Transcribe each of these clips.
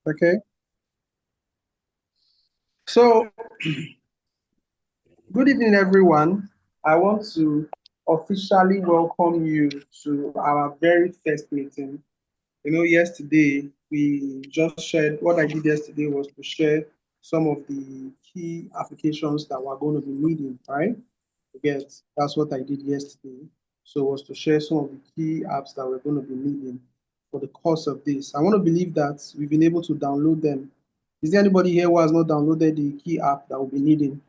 Okay. So, good evening, everyone. I want to officially welcome you to our very first meeting. Yesterday we just shared what I did yesterday was to share some of the key applications that we're going to be needing, right? Again, that's what I did yesterday. So, it was to share some of the key apps that we're going to be needing for the course of this. I want to believe that we've been able to download them. Is there anybody here who has not downloaded the key app that we'll be needing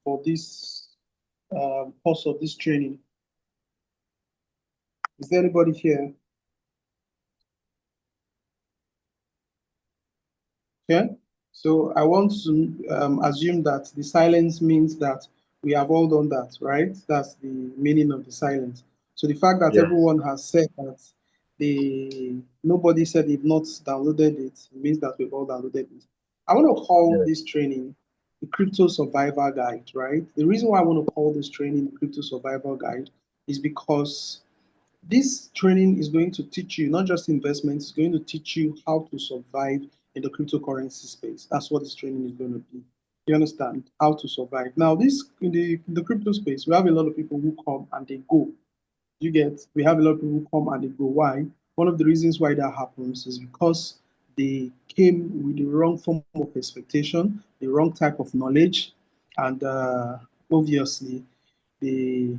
for this course of this training? Is there anybody here? Yeah. So I want to assume that the silence means that we have all done that, right? That's the meaning of the silence. So the fact that Yes. everyone has said that nobody said they've not downloaded it means that we've all downloaded it. I want to call Yes. this training the Crypto Survivor Guide, right? The reason why I want to call this training the Crypto Survivor Guide is because this training is going to teach you not just investments, it's going to teach you how to survive in the cryptocurrency space. That's what this training is going to be. You understand how to survive. Now, this in the crypto space, we have a lot of people who come and they go. You get we have a lot of people who come and they go. Why? One of the reasons why that happens is because they came with the wrong form of expectation, the wrong type of knowledge, and obviously the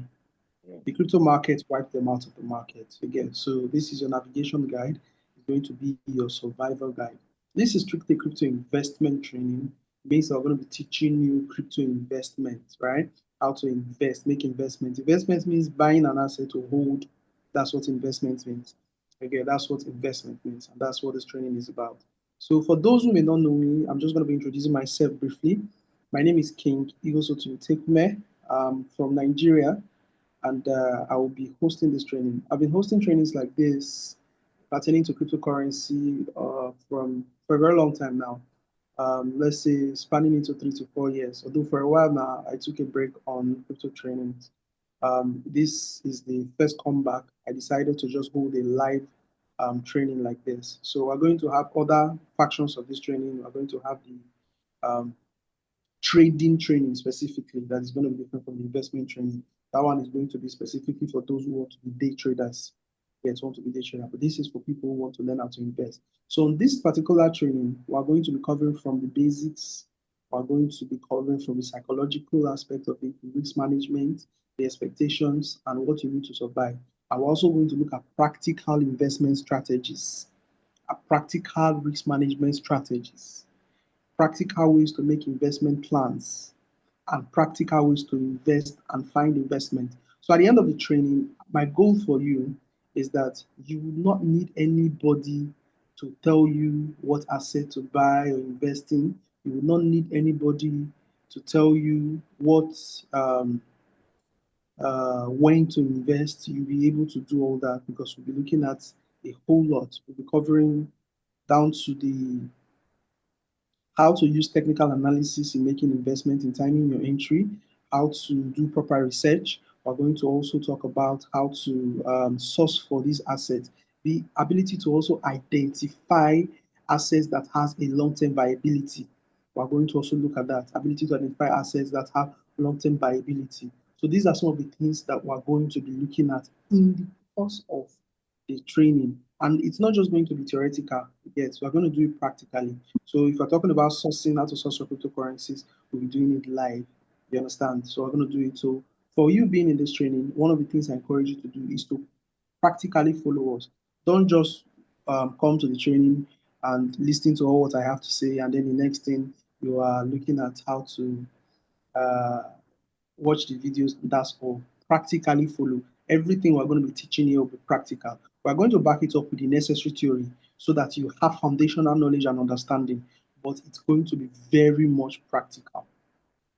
the crypto market wiped them out of the market again. So this is your navigation guide. It's going to be your survival guide. This is strictly crypto investment training. Means I'm going to be teaching you crypto investment, right? How to invest, make investments. Investment means buying an asset to hold. That's what investment means. Again, that's what investment means, and that's what this training is about. So for those who may not know me, I'm just going to be introducing myself briefly. My name is King Igosotu Tekme. I'm from Nigeria and I will be hosting this training. I've been hosting trainings like this pertaining to cryptocurrency from for a very long time now. Let's say spanning into 3 to 4 years. Although for a while now, I took a break on crypto trainings. This is the first comeback. I decided to just hold a live training like this. So we're going to have other factions of this training. We're going to have the trading training specifically that is going to be different from the investment training. That one is going to be specifically for those who want to be day traders. Yes, want to be day trader, but this is for people who want to learn how to invest. So in this particular training, we're going to be covering from the basics. We're going to be covering from the psychological aspect of it, the risk management, the expectations, and what you need to survive. And we're also going to look at practical investment strategies, practical risk management strategies, practical ways to make investment plans, and practical ways to invest and find investment. So at the end of the training, my goal for you is that you will not need anybody to tell you what asset to buy or invest in. You will not need anybody to tell you what when to invest. You'll be able to do all that because we'll be looking at a whole lot. We'll be covering down to the how to use technical analysis in making investment in timing your entry, how to do proper research. We're going to also talk about how to source for these assets, the ability to also identify assets that has a long-term viability. We're going to also look at that ability to identify assets that have long-term viability. So these are some of the things that we're going to be looking at in the course of the training. And it's not just going to be theoretical, yes, we're going to do it practically. So if we're talking about sourcing, how to source your cryptocurrencies, we'll be doing it live. You understand? So we're going to do it. So for you being in this training, one of the things I encourage you to do is to practically follow us. Don't just come to the training and listen to all what I have to say, and then the next thing you are looking at how to uh, watch the videos. That's all. Practically follow. Everything we're going to be teaching you will be practical. We're going to back it up with the necessary theory so that you have foundational knowledge and understanding, but it's going to be very much practical.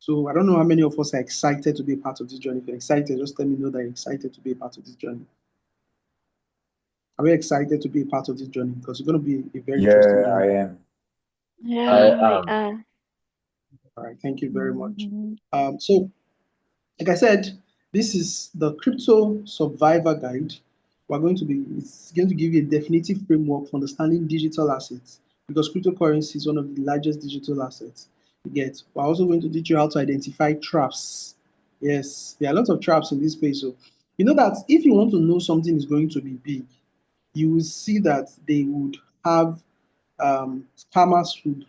So I don't know how many of us are excited to be a part of this journey. If you're excited, just let me know that you're excited to be a part of this journey. Are we excited to be a part of this journey? Because it's going to be a very interesting Yeah, journey. I am. I Yeah, we am. are. All right, thank you very much. Mhm. So like I said, this is the crypto survivor guide. It's going to give you a definitive framework for understanding digital assets because cryptocurrency is one of the largest digital assets you get. We're also going to teach you how to identify traps. Yes, there are lots of traps in this space. So you know that if you want to know something is going to be big, you will see that they would have scammers would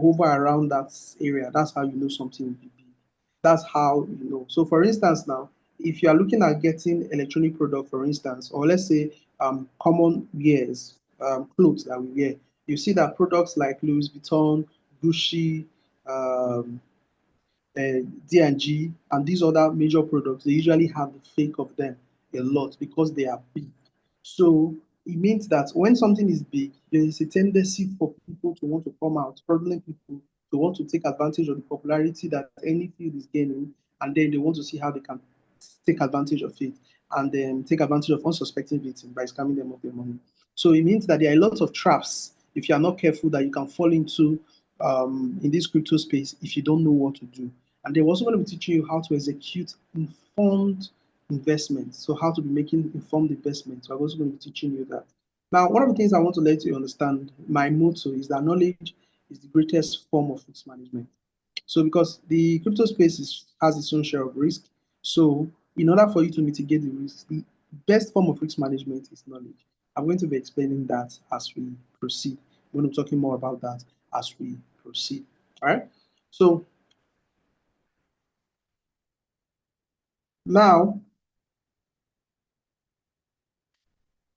hover around that area. That's how you know something will be big. That's how you know. So, for instance, now, if you are looking at getting electronic product, for instance, or let's say common wears, clothes that we wear, you see that products like Louis Vuitton, Gucci, um, D&G, and these other major products, they usually have the fake of them a lot because they are big. So it means that when something is big, there is a tendency for people to want to come out, fraudulent people to want to take advantage of the popularity that any field is gaining, and then they want to see how they can take advantage of it and then take advantage of unsuspecting victims by scamming them of their money. So it means that there are a lot of traps if you are not careful that you can fall into in this crypto space if you don't know what to do. And they're also going to be teaching you how to execute informed investments. So how to be making informed investments. So I'm also going to be teaching you that. Now, one of the things I want to let you understand, my motto is that knowledge is the greatest form of risk management. So because the crypto space has its own share of risk, so in order for you to mitigate the risk, the best form of risk management is knowledge. I'm going to be explaining that as we proceed. I'm going to be talking more about that as we proceed. All right. So now,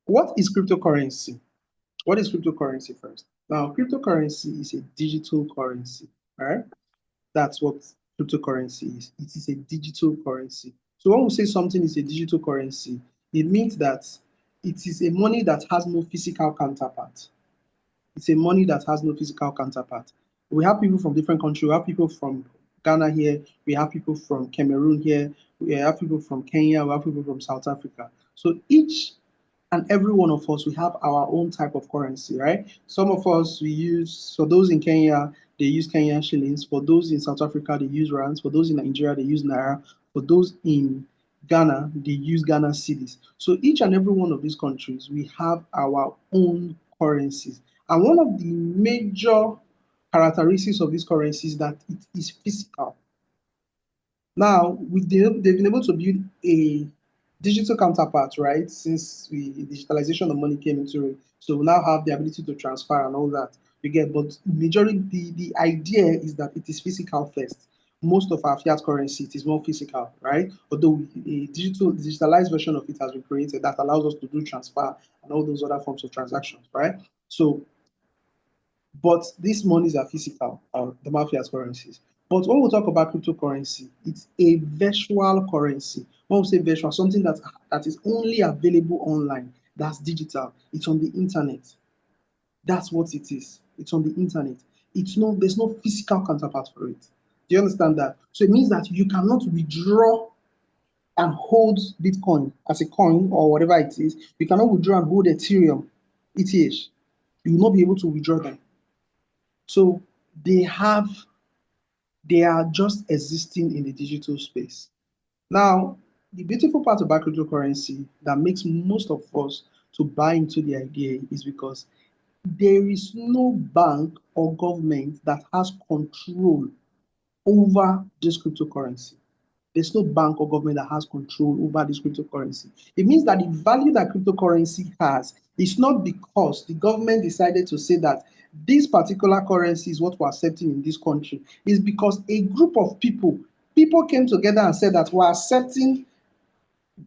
what is cryptocurrency? What is cryptocurrency first? Now, cryptocurrency is a digital currency. All right. That's what cryptocurrency is. It is a digital currency. So when we say something is a digital currency, it means that it is a money that has no physical counterpart. It's a money that has no physical counterpart. We have people from different countries. We have people from Ghana here. We have people from Cameroon here. We have people from Kenya. We have people from South Africa. So each and every one of us, we have our own type of currency, right? Some of us, we use, for those in Kenya, they use Kenyan shillings. For those in South Africa, they use rands. For those in Nigeria, they use naira. For those in Ghana, they use Ghana cedis. So each and every one of these countries, we have our own currencies. And one of the major characteristics of this currency is that it is physical. Now, they've been able to build a digital counterpart, right? Since digitalization of money came into it, so we now have the ability to transfer and all that. You get, but majority the idea is that it is physical first. Most of our fiat currency it is more physical, right? Although a digitalized version of it has been created that allows us to do transfer and all those other forms of transactions, right? So but these monies are physical, the mafia's currencies. But when we talk about cryptocurrency, it's a virtual currency. When we say virtual, something that is only available online, that's digital. It's on the internet. That's what it is. It's on the internet. There's no physical counterpart for it. Do you understand that? So it means that you cannot withdraw and hold Bitcoin as a coin or whatever it is. You cannot withdraw and hold Ethereum, ETH. You will not be able to withdraw them. So they have they are just existing in the digital space. Now, the beautiful part about cryptocurrency that makes most of us to buy into the idea is because there is no bank or government that has control over this cryptocurrency. There's no bank or government that has control over this cryptocurrency. It means that the value that cryptocurrency has is not because the government decided to say that this particular currency is what we're accepting in this country. It's because a group of people came together and said that we're accepting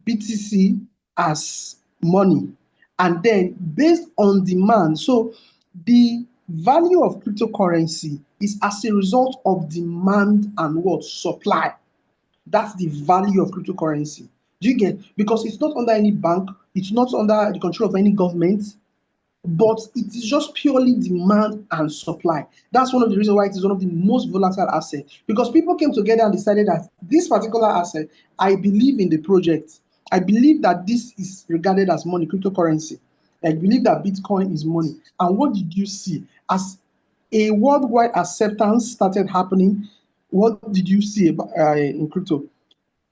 BTC as money. And then based on demand, so the value of cryptocurrency is as a result of demand and what supply. That's the value of cryptocurrency. Do you get? Because it's not under any bank, it's not under the control of any government, but it is just purely demand and supply. That's one of the reasons why it is one of the most volatile assets. Because people came together and decided that this particular asset, I believe in the project. I believe that this is regarded as money, cryptocurrency. I believe that Bitcoin is money. And what did you see? As a worldwide acceptance started happening, what did you see in crypto?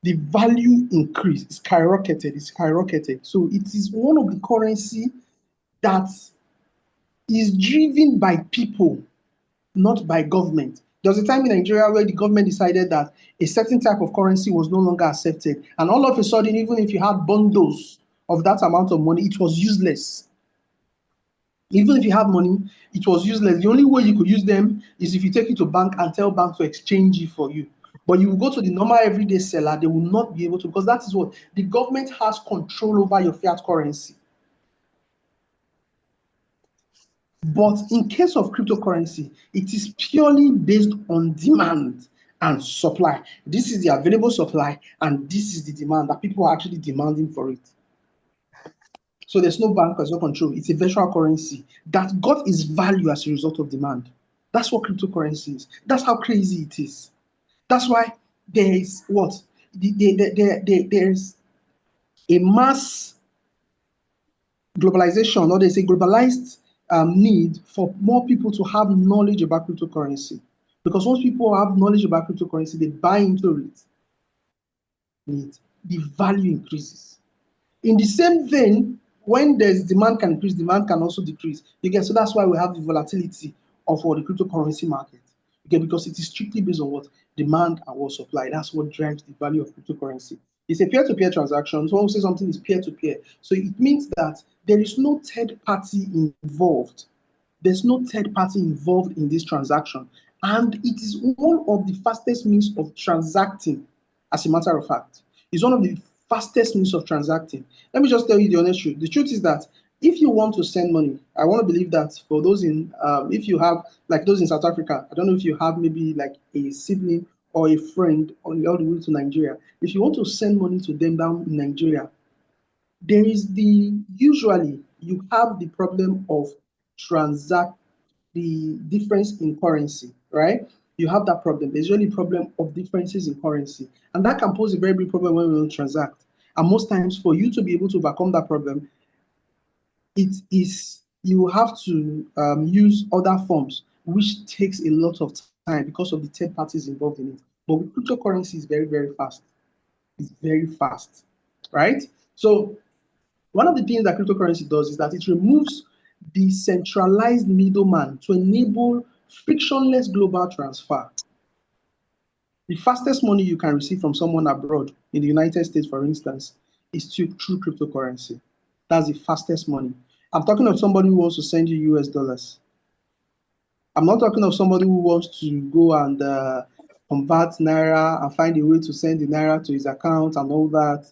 The value increased, skyrocketed, it skyrocketed. So it is one of the currency that is driven by people, not by government. There was a time in Nigeria where the government decided that a certain type of currency was no longer accepted. And all of a sudden, even if you had bundles of that amount of money, it was useless. Even if you have money, it was useless. The only way you could use them is if you take it to bank and tell bank to exchange it for you. But you will go to the normal everyday seller, they will not be able to, because that is what the government has control over your fiat currency. But in case of cryptocurrency, it is purely based on demand and supply. This is the available supply, and this is the demand that people are actually demanding for it. So there's no bank, there's no control. It's a virtual currency that got its value as a result of demand. That's what cryptocurrency is. That's how crazy it is. That's why there is what? There's a mass globalization, or there's a globalized need for more people to have knowledge about cryptocurrency. Because once people have knowledge about cryptocurrency, they buy into it, the value increases. In the same vein, when there's demand can increase, demand can also decrease. You get, so that's why we have the volatility of what the cryptocurrency market. Okay, because it is strictly based on what demand and what supply. That's what drives the value of cryptocurrency. It's a peer-to-peer transaction. So when we say something is peer-to-peer, so it means that there is no third party involved. There's no third party involved in this transaction. And it is one of the fastest means of transacting, as a matter of fact. It's one of the fastest means of transacting. Let me just tell you the honest truth. The truth is that if you want to send money, I want to believe that for those in, if you have, like those in South Africa, I don't know if you have maybe like a sibling or a friend on all the way to Nigeria. If you want to send money to them down in Nigeria, there is the usually you have the problem of transact the difference in currency, right? You have that problem. There's usually a problem of differences in currency, and that can pose a very big problem when we don't transact. And most times, for you to be able to overcome that problem, it is you have to use other forms, which takes a lot of time because of the third parties involved in it. But with cryptocurrency, is very very fast. It's very fast, right? So one of the things that cryptocurrency does is that it removes the centralized middleman to enable frictionless global transfer. The fastest money you can receive from someone abroad, in the United States, for instance, is through cryptocurrency. That's the fastest money. I'm talking of somebody who wants to send you US dollars. I'm not talking of somebody who wants to go and convert Naira and find a way to send the Naira to his account and all that.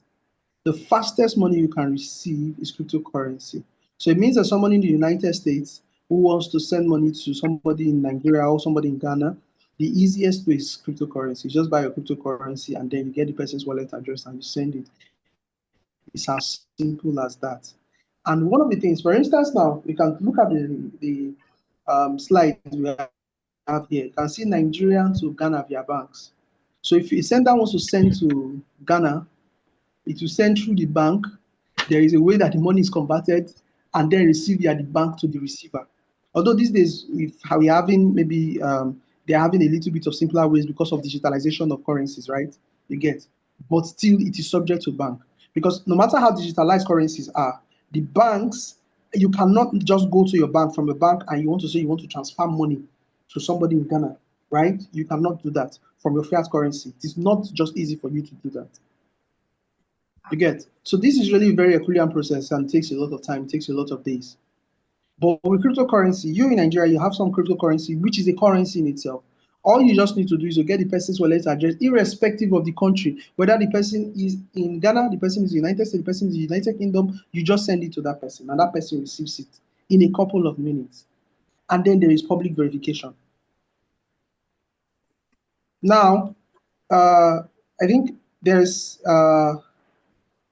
The fastest money you can receive is cryptocurrency. So it means that somebody in the United States who wants to send money to somebody in Nigeria or somebody in Ghana, the easiest way is cryptocurrency. You just buy your cryptocurrency and then you get the person's wallet address and you send it. It's as simple as that. And one of the things, for instance, now we can look at the slides we have here. You can see Nigerian to Ghana via banks. So if a sender wants to send to Ghana, it will send through the bank. There is a way that the money is converted and then received via the bank to the receiver. Although these days, with how we're having maybe they're having a little bit of simpler ways because of digitalization of currencies, right? You get, but still it is subject to bank because no matter how digitalized currencies are, the banks you cannot just go to your bank from a bank and you want to say you want to transfer money to somebody in Ghana, right? You cannot do that from your fiat currency. It is not just easy for you to do that. You get? So this is really a very Herculean process and takes a lot of time, takes a lot of days. But with cryptocurrency, you in Nigeria, you have some cryptocurrency, which is a currency in itself. All you just need to do is to get the person's wallet address, irrespective of the country, whether the person is in Ghana, the person is in the United States, the person is in the United Kingdom, you just send it to that person, and that person receives it in a couple of minutes. And then there is public verification. Now, I think there's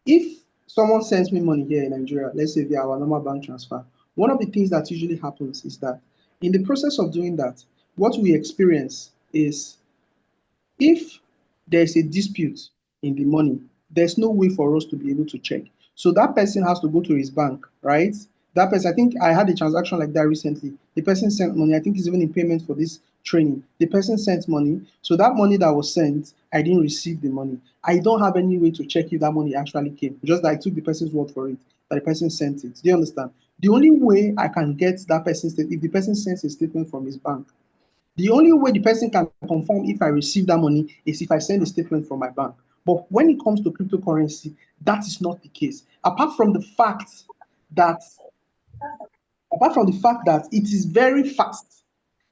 if someone sends me money here in Nigeria, let's say via our normal bank transfer, one of the things that usually happens is that in the process of doing that, what we experience is if there's a dispute in the money, there's no way for us to be able to check. So that person has to go to his bank, right? That person, I think I had a transaction like that recently. The person sent money, I think it's even in payment for this training. The person sent money. So that money that was sent, I didn't receive the money. I don't have any way to check if that money actually came. Just that I took the person's word for it, that the person sent it. Do you understand? The only way I can get that person's statement, if the person sends a statement from his bank, the only way the person can confirm if I receive that money is if I send a statement from my bank. But when it comes to cryptocurrency, that is not the case. That apart from the fact that it is very fast,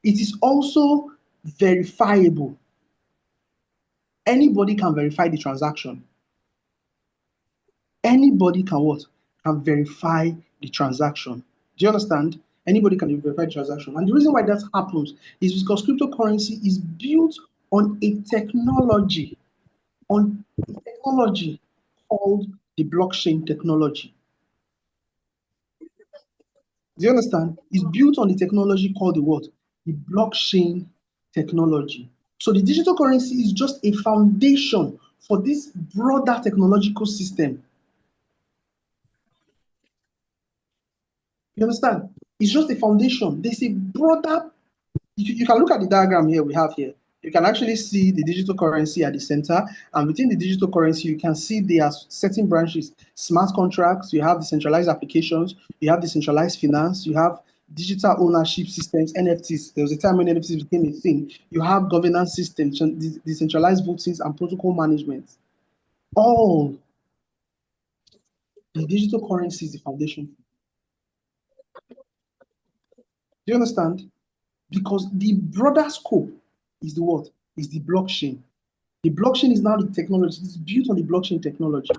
it is also verifiable. Anybody can verify the transaction. Anybody can what? Can verify the transaction. Do you understand? Anybody can verify the transaction. And the reason why that happens is because cryptocurrency is built on a technology called the blockchain technology. Do you understand? It's built on the technology called the what? The blockchain technology. So the digital currency is just a foundation for this broader technological system. You understand? It's just a foundation. There's a broader, you can look at the diagram here we have here. You can actually see the digital currency at the center, and within the digital currency, you can see there are certain branches: smart contracts, you have decentralized applications, you have decentralized finance, you have digital ownership systems, NFTs. There was a time when NFTs became a thing. You have governance systems, decentralized votings, and protocol management. All the digital currency is the foundation. Do you understand? Because the broader scope is the what? Is the blockchain. The blockchain is now the technology. It's built on the blockchain technology.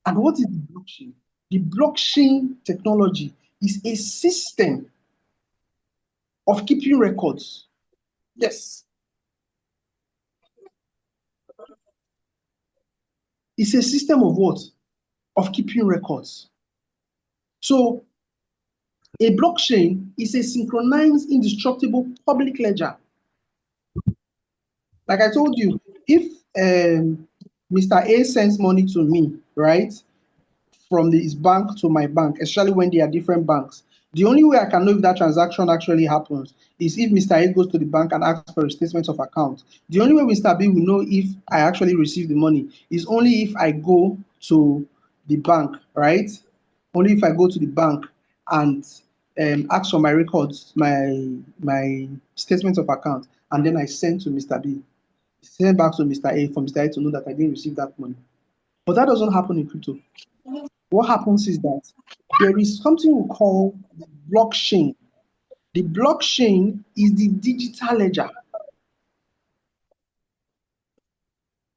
And what is the blockchain? The blockchain technology is a system of keeping records. Yes. It's a system of what? Of keeping records. So a blockchain is a synchronized, indestructible public ledger. Like I told you, if Mr. A sends money to me, right, from his bank to my bank, especially when they are different banks. The only way I can know if that transaction actually happens is if Mr. A goes to the bank and asks for a statement of account. The only way Mr. B will know if I actually received the money is only if I go to the bank, right? Only if I go to the bank and ask for my records, my statement of account, and then I send to Mr. B. Send back to Mr. A for Mr. A to know that I didn't receive that money. But that doesn't happen in crypto. What happens is that there is something we call the blockchain. The blockchain is the digital ledger.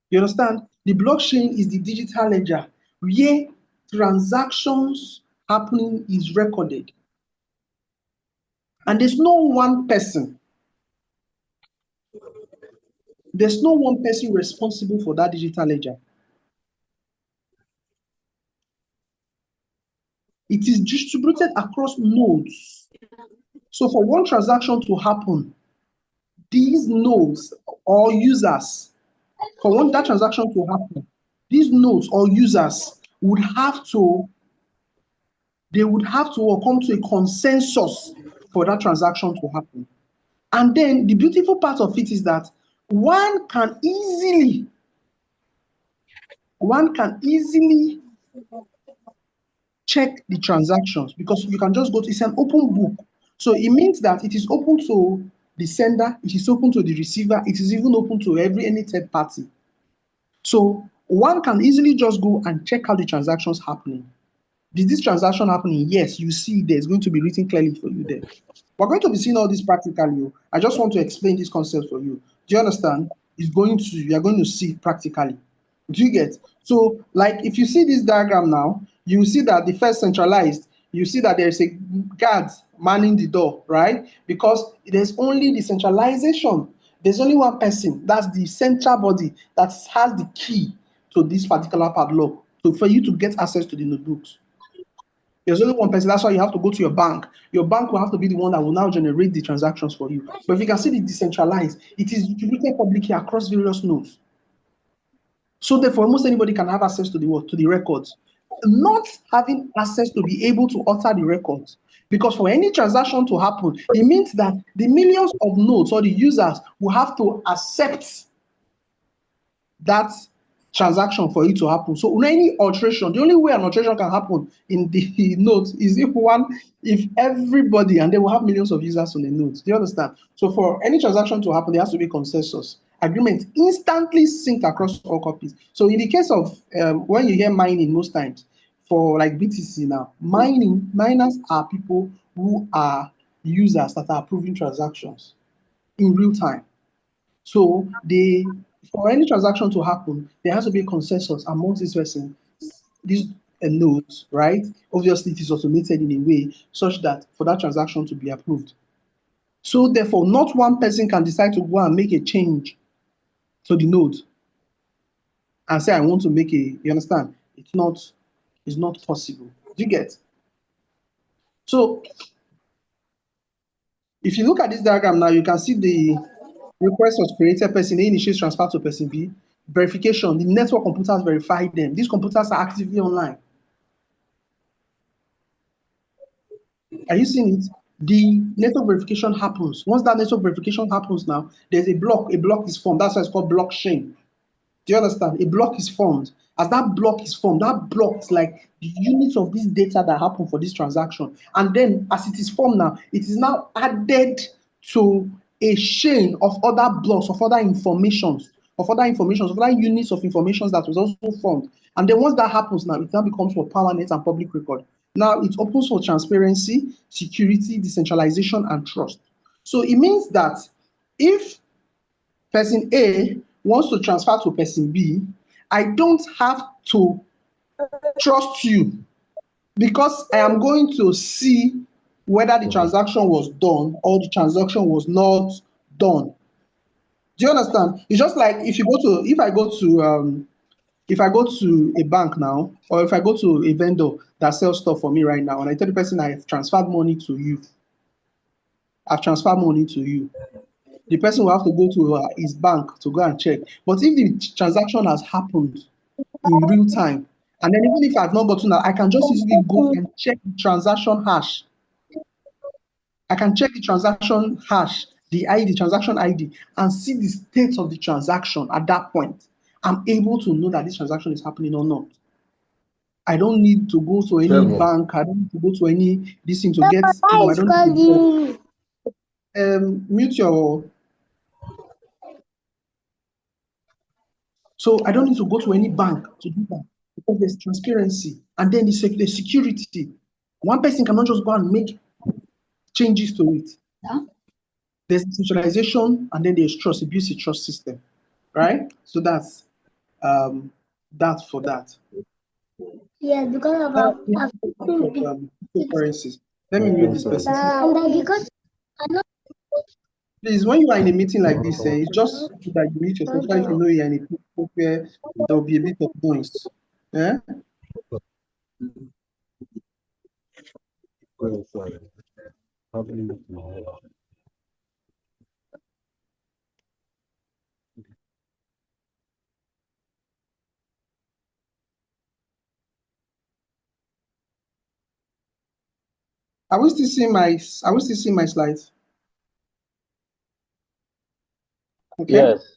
You understand? The blockchain is the digital ledger where transactions happening is recorded. And there's no one person responsible for that digital ledger. It is distributed across nodes. So for one transaction to happen, these nodes or users, for one that transaction to happen, these nodes or users would have to come to a consensus for that transaction to happen. And then the beautiful part of it is that one can easily one can easily check the transactions because you can just go to it's an open book. So it means that it is open to the sender, it is open to the receiver, it is even open to any third party. So one can easily just go and check out the transactions happening. Did this transaction happening? Yes, you see there's going to be written clearly for you there. We're going to be seeing all this practically. I just want to explain this concept for you. Do you understand? You are going to see practically. Do you get? So, like if you see this diagram now, you see that the first centralized, you see that there's a guard manning the door, right? Because there's only the centralization. There's only one person, that's the central body that has the key to this particular padlock. So for you to get access to the notebooks. There's only one person. That's why you have to go to your bank. Your bank will have to be the one that will now generate the transactions for you. But if you can see the decentralized, it is distributed publicly across various nodes. So therefore, almost anybody can have access to the what? To the records. Not having access to be able to alter the records. Because for any transaction to happen, it means that the millions of nodes or the users will have to accept that transaction for it to happen. So any alteration, the only way an alteration can happen in the node is if everybody, and they will have millions of users on the node. Do you understand? So for any transaction to happen, there has to be consensus. Agreement instantly synced across all copies. So in the case of when you hear mining, most times for like BTC now, miners are people who are users that are approving transactions in real time. So for any transaction to happen, there has to be a consensus amongst these nodes, right? Obviously, it is automated in a way such that for that transaction to be approved. So therefore, not one person can decide to go and make a change to the node and say, I want to make a, you understand? It's not possible. Do you get? So if you look at this diagram now, you can see the request was created, person A initiates transfer to person B. Verification, the network computers verify them. These computers are actively online. Are you seeing it? The network verification happens. Once that network verification happens now, there's a block. A block is formed. That's why it's called blockchain. Do you understand? A block is formed. As that block is formed, that block is like the units of this data that happen for this transaction. And then as it is formed now, it is now added to a chain of other blocks, of other informations, of other units of information that was also formed. And then once that happens now, it now becomes for PowerNet and public record. Now it opens for transparency, security, decentralization, and trust. So it means that if person A wants to transfer to person B, I don't have to trust you because I am going to see whether the transaction was done or the transaction was not done. Do you understand? It's just like if I go to a bank now, or if I go to a vendor that sells stuff for me right now, and I tell the person I've transferred money to you, the person will have to go to his bank to go and check. But if the transaction has happened in real time, and then even if I've not gotten that, I can just easily go and check the transaction hash. I can check the transaction hash, the ID, transaction ID, and see the state of the transaction at that point. I'm able to know that this transaction is happening or not. I don't need to go to any Seven. bank. I don't need to go to any this thing to get. Papa I is don't need to calling. mute your. So I don't need to go to any bank to do that because there's transparency and then the security. One person cannot just go and make changes to it. Huh? There's decentralization and then there's trust. It builds a trust system, right? So um, that's for that. Yes, because of Now our we have the types of cryptocurrencies. Let me mute this person. and then because I'm not Please, when you are in a meeting like this, it's just good that you mute yourself, especially if you know you're in a place where there will be a bit of noise. Eh? Are we still seeing my slides? Okay. Yes,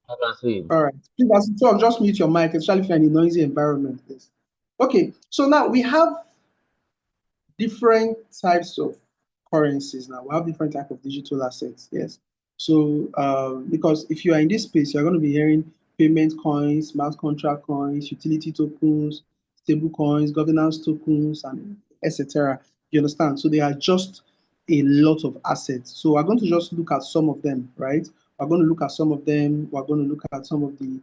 I can see it. All right. Please, as you talk, just mute your mic, especially if you're in a noisy environment, please. Okay. So now we have different types of currencies now. We have different type of digital assets. Yes. So because if you are in this space, you're going to be hearing payment coins, smart contract coins, utility tokens, stable coins, governance tokens, and etc. You understand? So they are just a lot of assets. So we're going to just look at some of them, right? We're going to look at some of them. We're going to look at some of the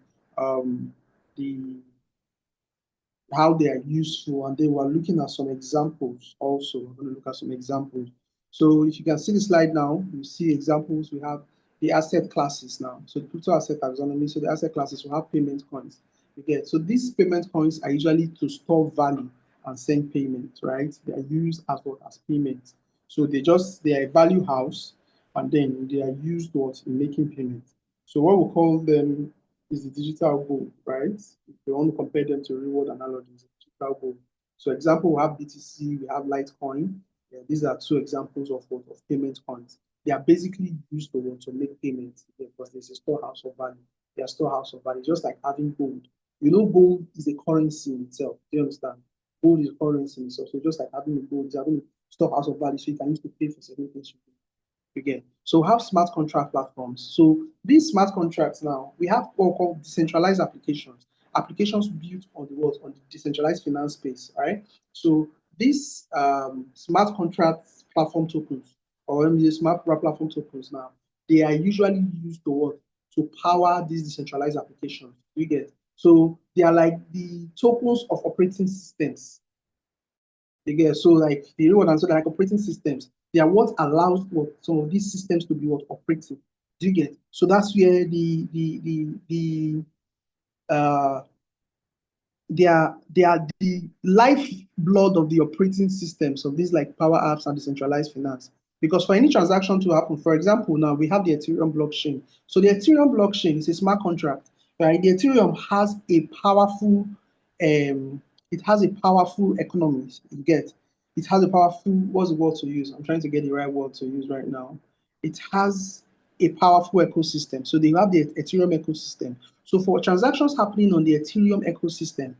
how they are useful, and then we're looking at some examples also. We're going to look at some examples. So if you can see the slide now, you see examples. We have the asset classes now. So the crypto asset taxonomy. So the asset classes will have payment coins. You get so these payment coins are usually to store value and send payment, right? They are used as well as payment. So they are a value house, and then they are used what in making payment. So what we call them is the digital gold, right? If you want to compare them to real world analogies, digital gold. So example, we have BTC, we have Litecoin. Yeah, these are two examples of what of payment coins. They are basically used to make payments because there's a storehouse of value. They are storehouse of value, just like having gold. Gold is a currency in itself. Do you understand? Gold is a currency in itself. So just like having a gold, having a storehouse of value, so you can use to pay for certain things again. So we have smart contract platforms. So these smart contracts now, we have what we call decentralized applications. Applications built on the what? On the decentralized finance space, right? So these smart contract platform tokens, or the smart platform tokens now, they are usually used to what? To power these decentralized applications. You get, so they are like the tokens of operating systems. You get, so like the real one, and so they're like operating systems. They are what allows what some of these systems to be what operating. Do you get? So that's where uh they are the lifeblood of the operating systems of these like power apps and decentralized finance. Because for any transaction to happen, for example, now we have the Ethereum blockchain. So the Ethereum blockchain is a smart contract, right? The Ethereum has a powerful, it has a powerful economy. You get, it has a powerful. What's the word to use? I'm trying to get the right word to use right now. It has a powerful ecosystem. So they have the Ethereum ecosystem. So for transactions happening on the Ethereum ecosystem,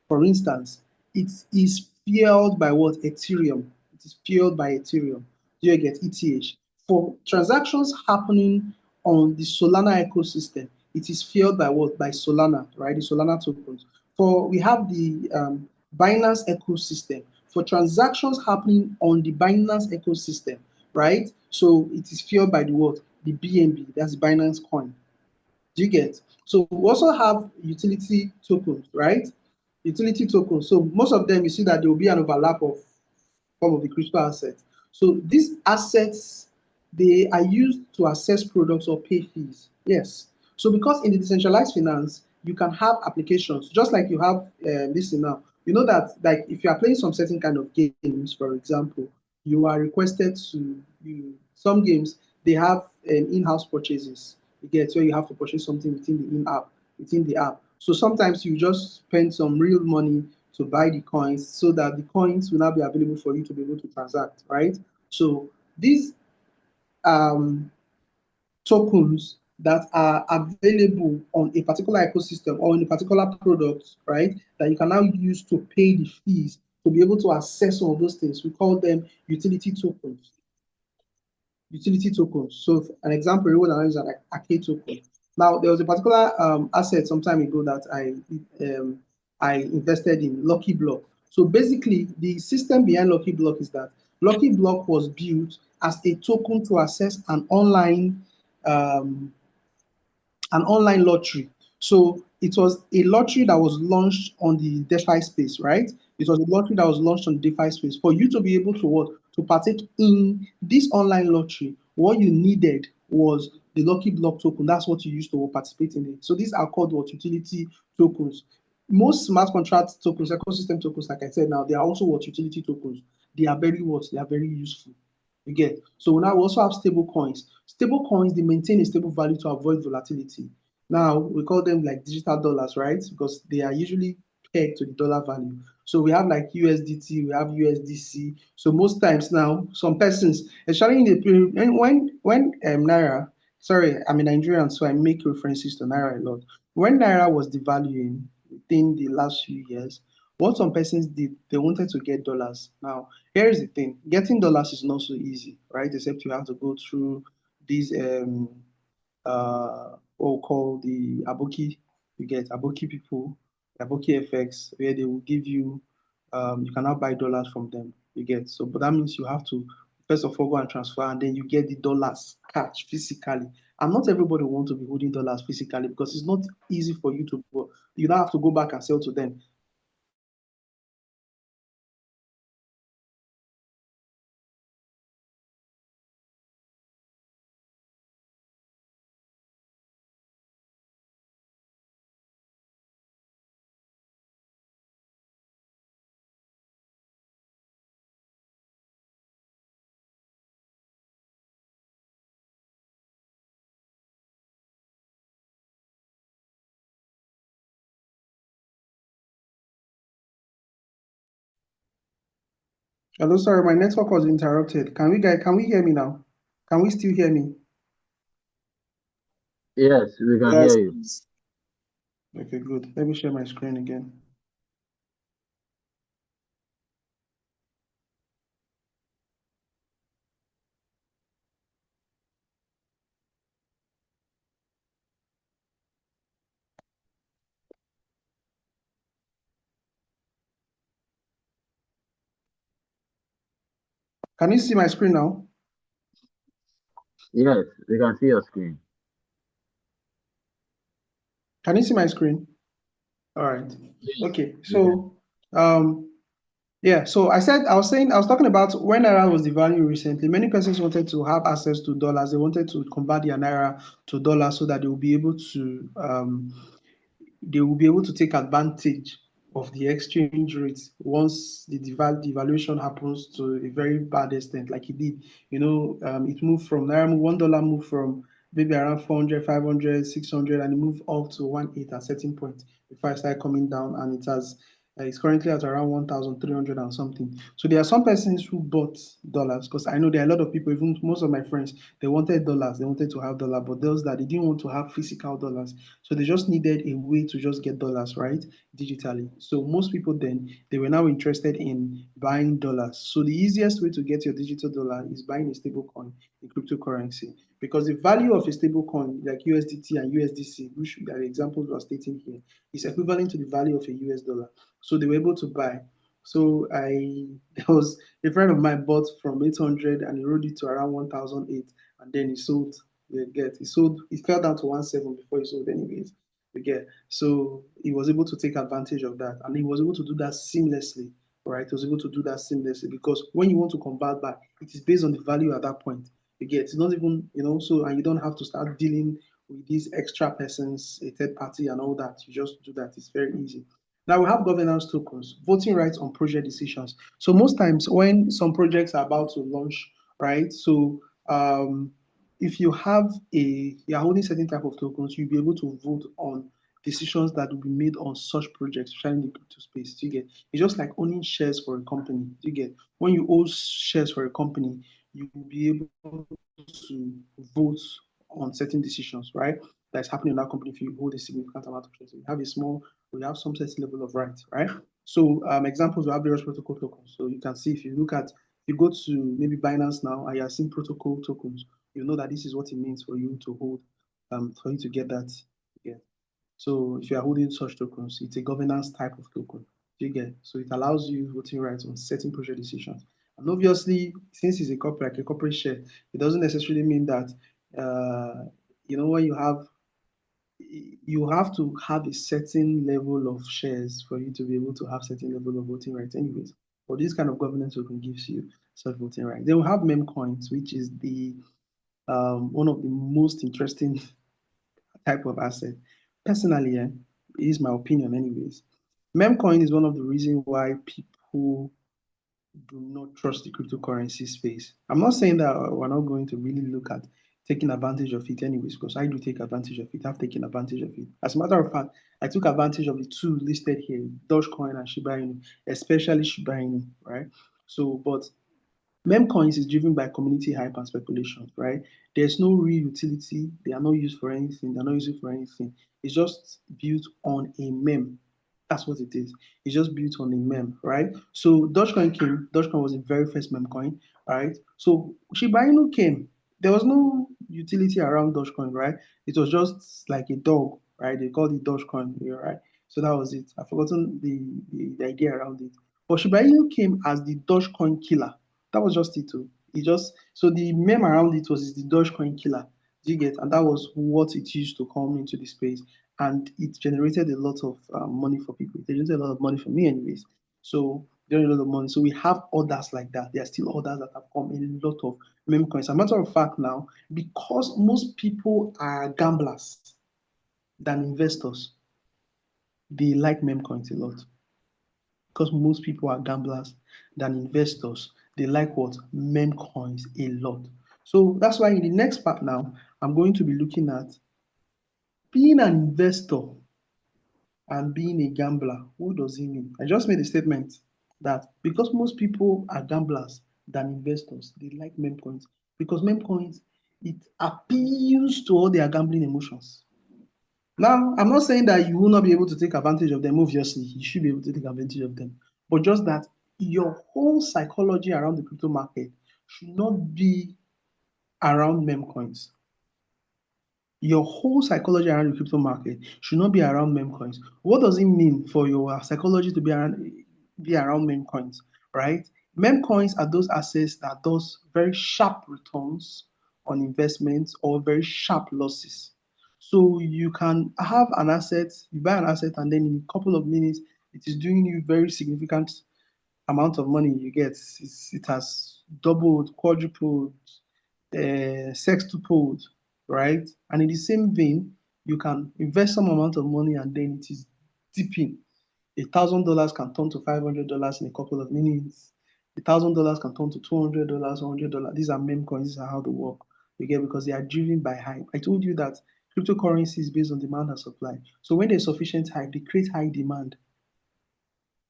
for instance, it is fueled by what? Ethereum. It is fueled by Ethereum. Do you get ETH? For transactions happening on the Solana ecosystem, it is fueled by what? By Solana, right? The Solana tokens. For we have the Binance ecosystem. For transactions happening on the Binance ecosystem, right? So it is fueled by the what? The BNB, that's Binance coin. Do you get? So we also have utility tokens, right? Utility tokens. So most of them, you see that there will be an overlap of form of the crypto asset. So these assets, they are used to access products or pay fees. Yes. So because in the decentralized finance, you can have applications, just like you have this now. You know that like if you are playing some certain kind of games, for example, you are requested to some games they have in-house purchases. You get where you have to purchase something within the in-app, within the app. So sometimes you just spend some real money to buy the coins so that the coins will now be available for you to be able to transact, right? So these um, tokens that are available on a particular ecosystem or in a particular product, right, that you can now use to pay the fees to be able to access some of those things. We call them utility tokens. Utility tokens. So an example, we would use an arcade token. Now there was a particular asset some time ago that I invested in Lucky Block. So basically, the system behind Lucky Block is that Lucky Block was built as a token to access um, an online lottery. So it was a lottery that was launched on the DeFi space, right? It was a lottery that was launched on the DeFi space. For you to be able to what? To partake in this online lottery, what you needed was the Lucky Block token. That's what you used to participate in it. So these are called what? Utility tokens. Most smart contract tokens, ecosystem tokens, like I said now, they are also what? Utility tokens. They are very what? They are very useful. You get. So now we also have stable coins. Stable coins, they maintain a stable value to avoid volatility. Now we call them like digital dollars, right? Because they are usually pegged to the dollar value. So we have like USDT, we have USDC. So most times now, some persons, especially in the period when Naira, sorry, I'm a Nigerian, so I make references to Naira a lot. When Naira was devaluing within the last few years, what some persons did, they wanted to get dollars. Now, here's the thing: getting dollars is not so easy, right? Except you have to go through these what we call the Aboki. You get Aboki people, Aboki FX, where they will give you you cannot buy dollars from them. You get, so, but that means you have to first of all go and transfer, and then you get the dollars cash physically. And not everybody want to be holding dollars physically because it's not easy for you to go. You don't have to go back and sell to them. Hello, sorry, my network was interrupted. Can we hear me now? Can we still hear me? Yes, we can Yes, hear you. please. Okay, good. Let me share my screen again. Can you see my screen now? Yes, we can see your screen. Can you see my screen? All right. Yes, Okay. we can. Um, yeah. So I was talking about when naira was devaluing recently. Many persons wanted to have access to dollars. They wanted to convert their naira to dollars so that they will be able to take advantage of the exchange rate once the devaluation happens to a very bad extent, like it did. It moved from naira, $1 moved from maybe around 400, 500, 600, and it moved up to 1.8 at a certain point before it started coming down, and it's currently at around 1,300 and something. So there are some persons who bought dollars, because I know there are a lot of people, even most of my friends, they wanted dollars, they wanted to have dollar, but those that they didn't want to have physical dollars, so they just needed a way to just get dollars, right, digitally. So most people then, they were now interested in buying dollars. So the easiest way to get your digital dollar is buying a stable coin, a cryptocurrency, because the value of a stable coin like USDT and USDC, which are the examples we are stating here, is equivalent to the value of a US dollar. So they were able to buy. So there was a friend of mine bought from 800 and he rode it to around 1,008, and then he sold. You get, he sold. It fell down to 1,700 before he sold, anyways. You get. So he was able to take advantage of that, and he was able to do that seamlessly. Right, he was able to do that seamlessly, because when you want to convert back, it is based on the value at that point. You get, it's not even, so, and you don't have to start dealing with these extra persons, a third party, and all that. You just do that. It's very easy. Now we have governance tokens, voting rights on project decisions. So most times when some projects are about to launch, right? So if you're holding certain type of tokens, you'll be able to vote on decisions that will be made on such projects, especially in the crypto space. Do you get? It's just like owning shares for a company. Do you get? When you own shares for a company, you will be able to vote on certain decisions, right? That's happening in that company if you hold a significant amount of shares. You have a small, we have some certain level of rights, right? So examples, we have various protocol tokens. So you can see, if you go to maybe Binance now and you're seeing protocol tokens, you know that this is what it means for you to hold, for you to get that. Yeah. So if you are holding such tokens, it's a governance type of token. Do you get? So it allows you voting rights on certain project decisions. And obviously, since it's like a corporate share, it doesn't necessarily mean that when you have to have a certain level of shares for you to be able to have certain level of voting rights anyways. But this kind of governance token gives you such voting rights. Then we have meme coins, which is the one of the most interesting type of asset. Personally, it is my opinion anyways. Meme coin is one of the reasons why people do not trust the cryptocurrency space. I'm not saying that we're not going to really look at taking advantage of it anyways, because I do take advantage of it. I've taken advantage of it. As a matter of fact, I took advantage of the two listed here, Dogecoin and Shiba Inu, especially Shiba Inu, right? So, but meme coins is driven by community hype and speculation, right? There's no real utility. They are not used for anything. They're not used for anything. It's just built on a meme. That's what it is. It's just built on a meme, right? So Dogecoin came. Dogecoin was the very first meme coin, right? So Shiba Inu came. There was no utility around Dogecoin, right? It was just like a dog, right? They called it Dogecoin, yeah, right? So that was it. I've forgotten the idea around it. But Shiba Inu came as the Dogecoin killer. That was just it too. It just so the meme around it was the Dogecoin killer. Do you get? And that was what it used to come into the space, and it generated a lot of money for people. It generated a lot of money for me, anyways. So generated a lot of money. So we have others like that. There are still others that have come, a lot of meme coins. As a matter of fact, now, because most people are gamblers than investors, they like meme coins a lot. Because most people are gamblers than investors, they like what? Meme coins a lot. So that's why in the next part now, I'm going to be looking at being an investor and being a gambler. What does it mean? I just made a statement that because most people are gamblers than investors, they like meme coins. Because meme coins, it appeals to all their gambling emotions. Now, I'm not saying that you will not be able to take advantage of them. Obviously, you should be able to take advantage of them. But just that your whole psychology around the crypto market should not be around meme coins. Your whole psychology around the crypto market should not be around meme coins. What does it mean for your psychology to be around meme coins, right? Meme coins are those assets that does very sharp returns on investments or very sharp losses. So you can have an asset, you buy an asset, and then in a couple of minutes, it is doing you very significant amount of money you get. It has doubled, quadrupled, sextupled, right? And in the same vein, you can invest some amount of money and then it is dipping. $1,000 can turn to $500 in a couple of minutes. $1,000 can turn to $200, $100. These are meme coins. These are how they work. You get because they are driven by hype. I told you that cryptocurrency is based on demand and supply. So when there's sufficient hype, they create high demand.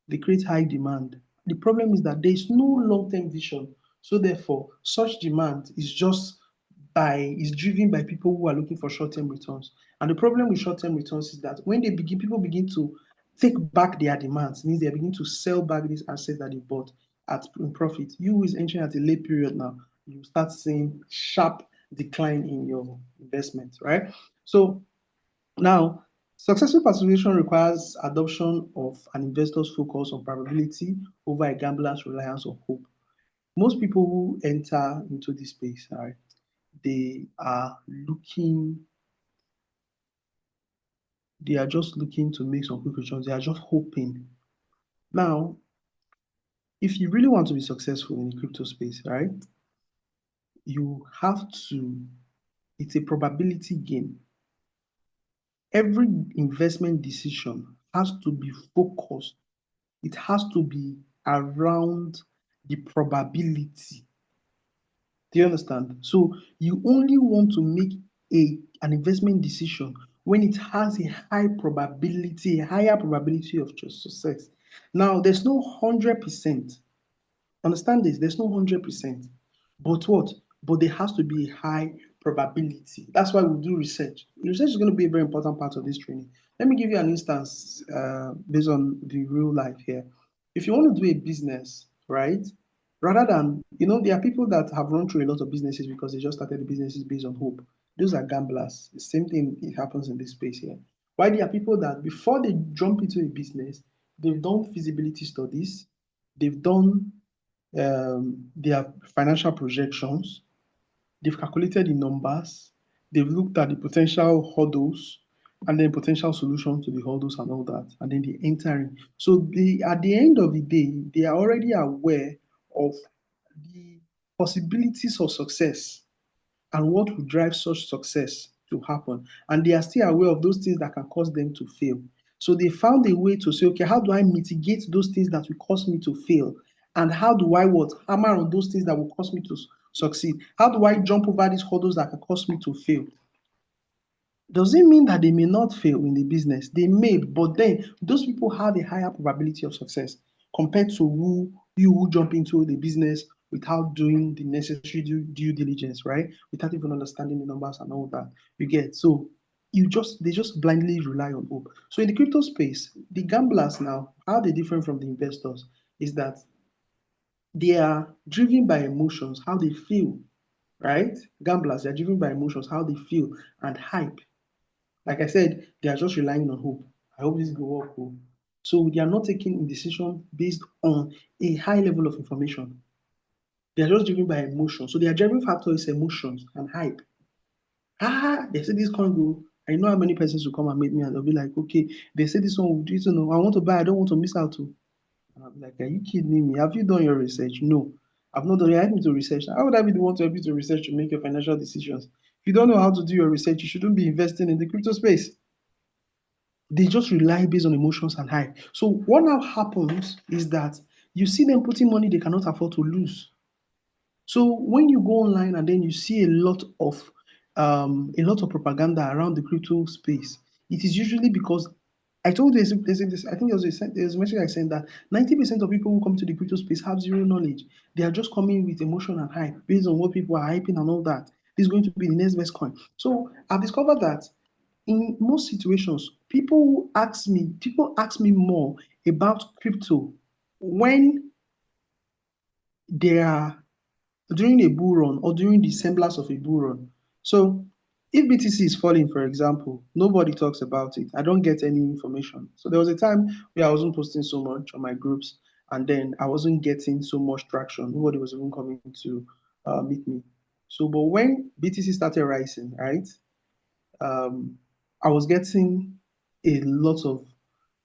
They create high demand. The problem is that there is no long-term vision. So therefore, such demand is driven by people who are looking for short-term returns. And the problem with short-term returns is that when people begin to take back their demands, means they begin to sell back this asset that they bought at in profit. You who is entering at a late period now, you start seeing sharp decline in your investment, right? So now, successful participation requires adoption of an investor's focus on probability over a gambler's reliance on hope. Most people who enter into this space, right, they are looking, they are just looking to make some quick returns. They are just hoping. Now, if you really want to be successful in the crypto space, right, you have to, it's a probability game. Every investment decision has to be focused. It has to be around the probability. Do you understand? So you only want to make an investment decision when it has a higher probability of success. Now, there's no 100%. Understand this, there's no 100%. But what? But there has to be a high probability. That's why we do research. Research is going to be a very important part of this training. Let me give you an instance based on the real life here. If you want to do a business, right? Rather than, there are people that have run through a lot of businesses because they just started the businesses based on hope. Those are gamblers. The same thing it happens in this space here. Why there are people that before they jump into a business, they've done feasibility studies, they've done their financial projections, they've calculated the numbers, they've looked at the potential hurdles and then potential solutions to the hurdles and all that, and then they enter in. So at the end of the day, they are already aware of the possibilities of success and what will drive such success to happen. And they are still aware of those things that can cause them to fail. So they found a way to say, okay, how do I mitigate those things that will cause me to fail? And how do I what? Hammer on those things that will cause me to succeed? How do I jump over these hurdles that can cause me to fail? Does it mean that they may not fail in the business? They may, but then those people have a higher probability of success compared to who jump into the business without doing the necessary due diligence, right? Without even understanding the numbers and all that. You get so they just blindly rely on hope. So in the crypto space, the gamblers now, how they different from the investors is that they are driven by emotions, how they feel, right? Gamblers, they are driven by emotions, how they feel, and hype. Like I said, they are just relying on hope. I hope this will work. Oh. So they are not taking a decision based on a high level of information. They are just driven by emotion. So their driving factor is emotions and hype. They say this can't go. I know how many persons will come and meet me and they'll be like, okay, they say this one will do it. No, I want to buy, I don't want to miss out. To. And I'll be like, are you kidding me? Have you done your research? No. I've not done it. Help me to research. How would I be the one to help you to research to make your financial decisions? If you don't know how to do your research, you shouldn't be investing in the crypto space. They just rely based on emotions and hype. So what now happens is that you see them putting money they cannot afford to lose. So when you go online and then you see a lot of propaganda around the crypto space, it is usually because I told you this, I think there's a message I sent that 90% of people who come to the crypto space have zero knowledge. They are just coming with emotion and hype based on what people are hyping and all that. This is going to be the next best coin. So I've discovered that in most situations, people ask me more about crypto when they are during a bull run or during the semblance of a bull run. So if BTC is falling, for example, nobody talks about it. I don't get any information. So there was a time where I wasn't posting so much on my groups, and then I wasn't getting so much traction. Nobody was even coming to meet me. So, but when BTC started rising, right? um, I was getting a lot of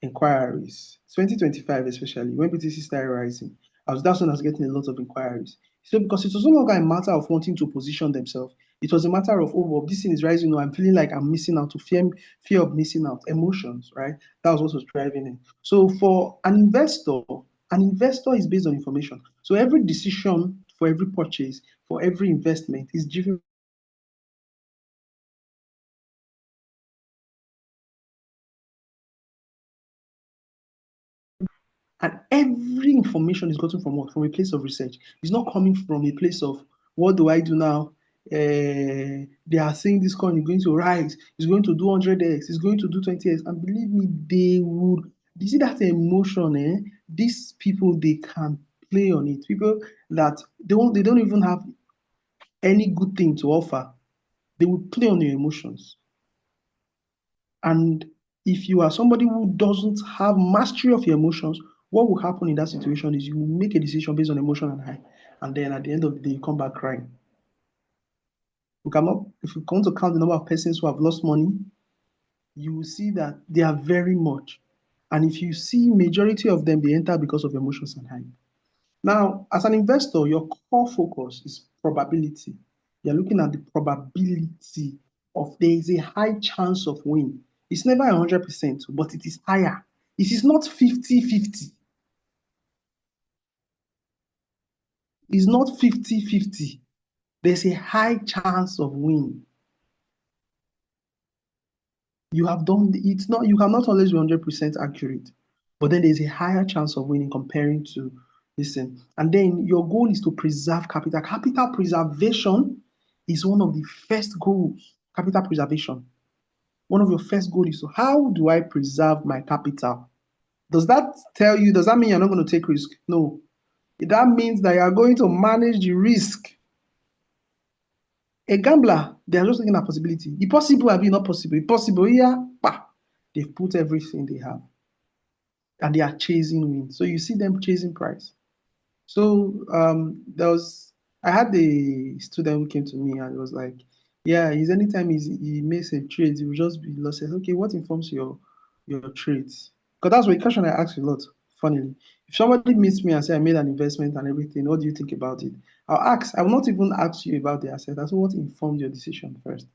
inquiries. 2025, especially when BTC started rising, that's when I was getting a lot of inquiries. So because it was no longer a matter of wanting to position themselves, it was a matter of, oh, well, this thing is rising. No, I'm feeling like I'm missing out. To fear of missing out, emotions, right? That was what was driving it. So for an investor is based on information. So every decision for every purchase, for every investment, is driven. And every information is gotten from what? From a place of research. It's not coming from a place of what do I do now? They are saying this coin is going to rise, it's going to do 100x, it's going to do 20x. And believe me, they would. You see that emotion, eh? These people, they can play on it. People that they don't even have any good thing to offer. They will play on your emotions. And if you are somebody who doesn't have mastery of your emotions, what will happen in that situation is you will make a decision based on emotion and high. And then at the end of the day, you come back crying. If you come to count the number of persons who have lost money, you will see that they are very much. And if you see majority of them, they enter because of emotions and hype. Now, as an investor, your core focus is probability. You're looking at the probability of there is a high chance of win. It's never 100%, but it is higher. It is not 50-50. It's not 50-50. There's a high chance of win. You have done it's not you cannot always be 100% accurate, but then there's a higher chance of winning comparing to listen. And then your goal is to preserve capital. Capital preservation is one of the first goals. Capital preservation. One of your first goals is, so how do I preserve my capital? Does that mean you're not going to take risk? No. That means that you are going to manage the risk. A gambler, they are just looking at possibility. The possible, I mean, not possible. Possible, yeah, bah. They've put everything they have, and they are chasing win. So you see them chasing price. So I had a student who came to me and was like, yeah, he's anytime he makes a trade, he will just be lost. I said, okay, what informs your trades? Because that's what question I ask a lot, funnily. If somebody meets me and say I made an investment and everything, what do you think about it? I will not even ask you about the asset. I say what informed your decision first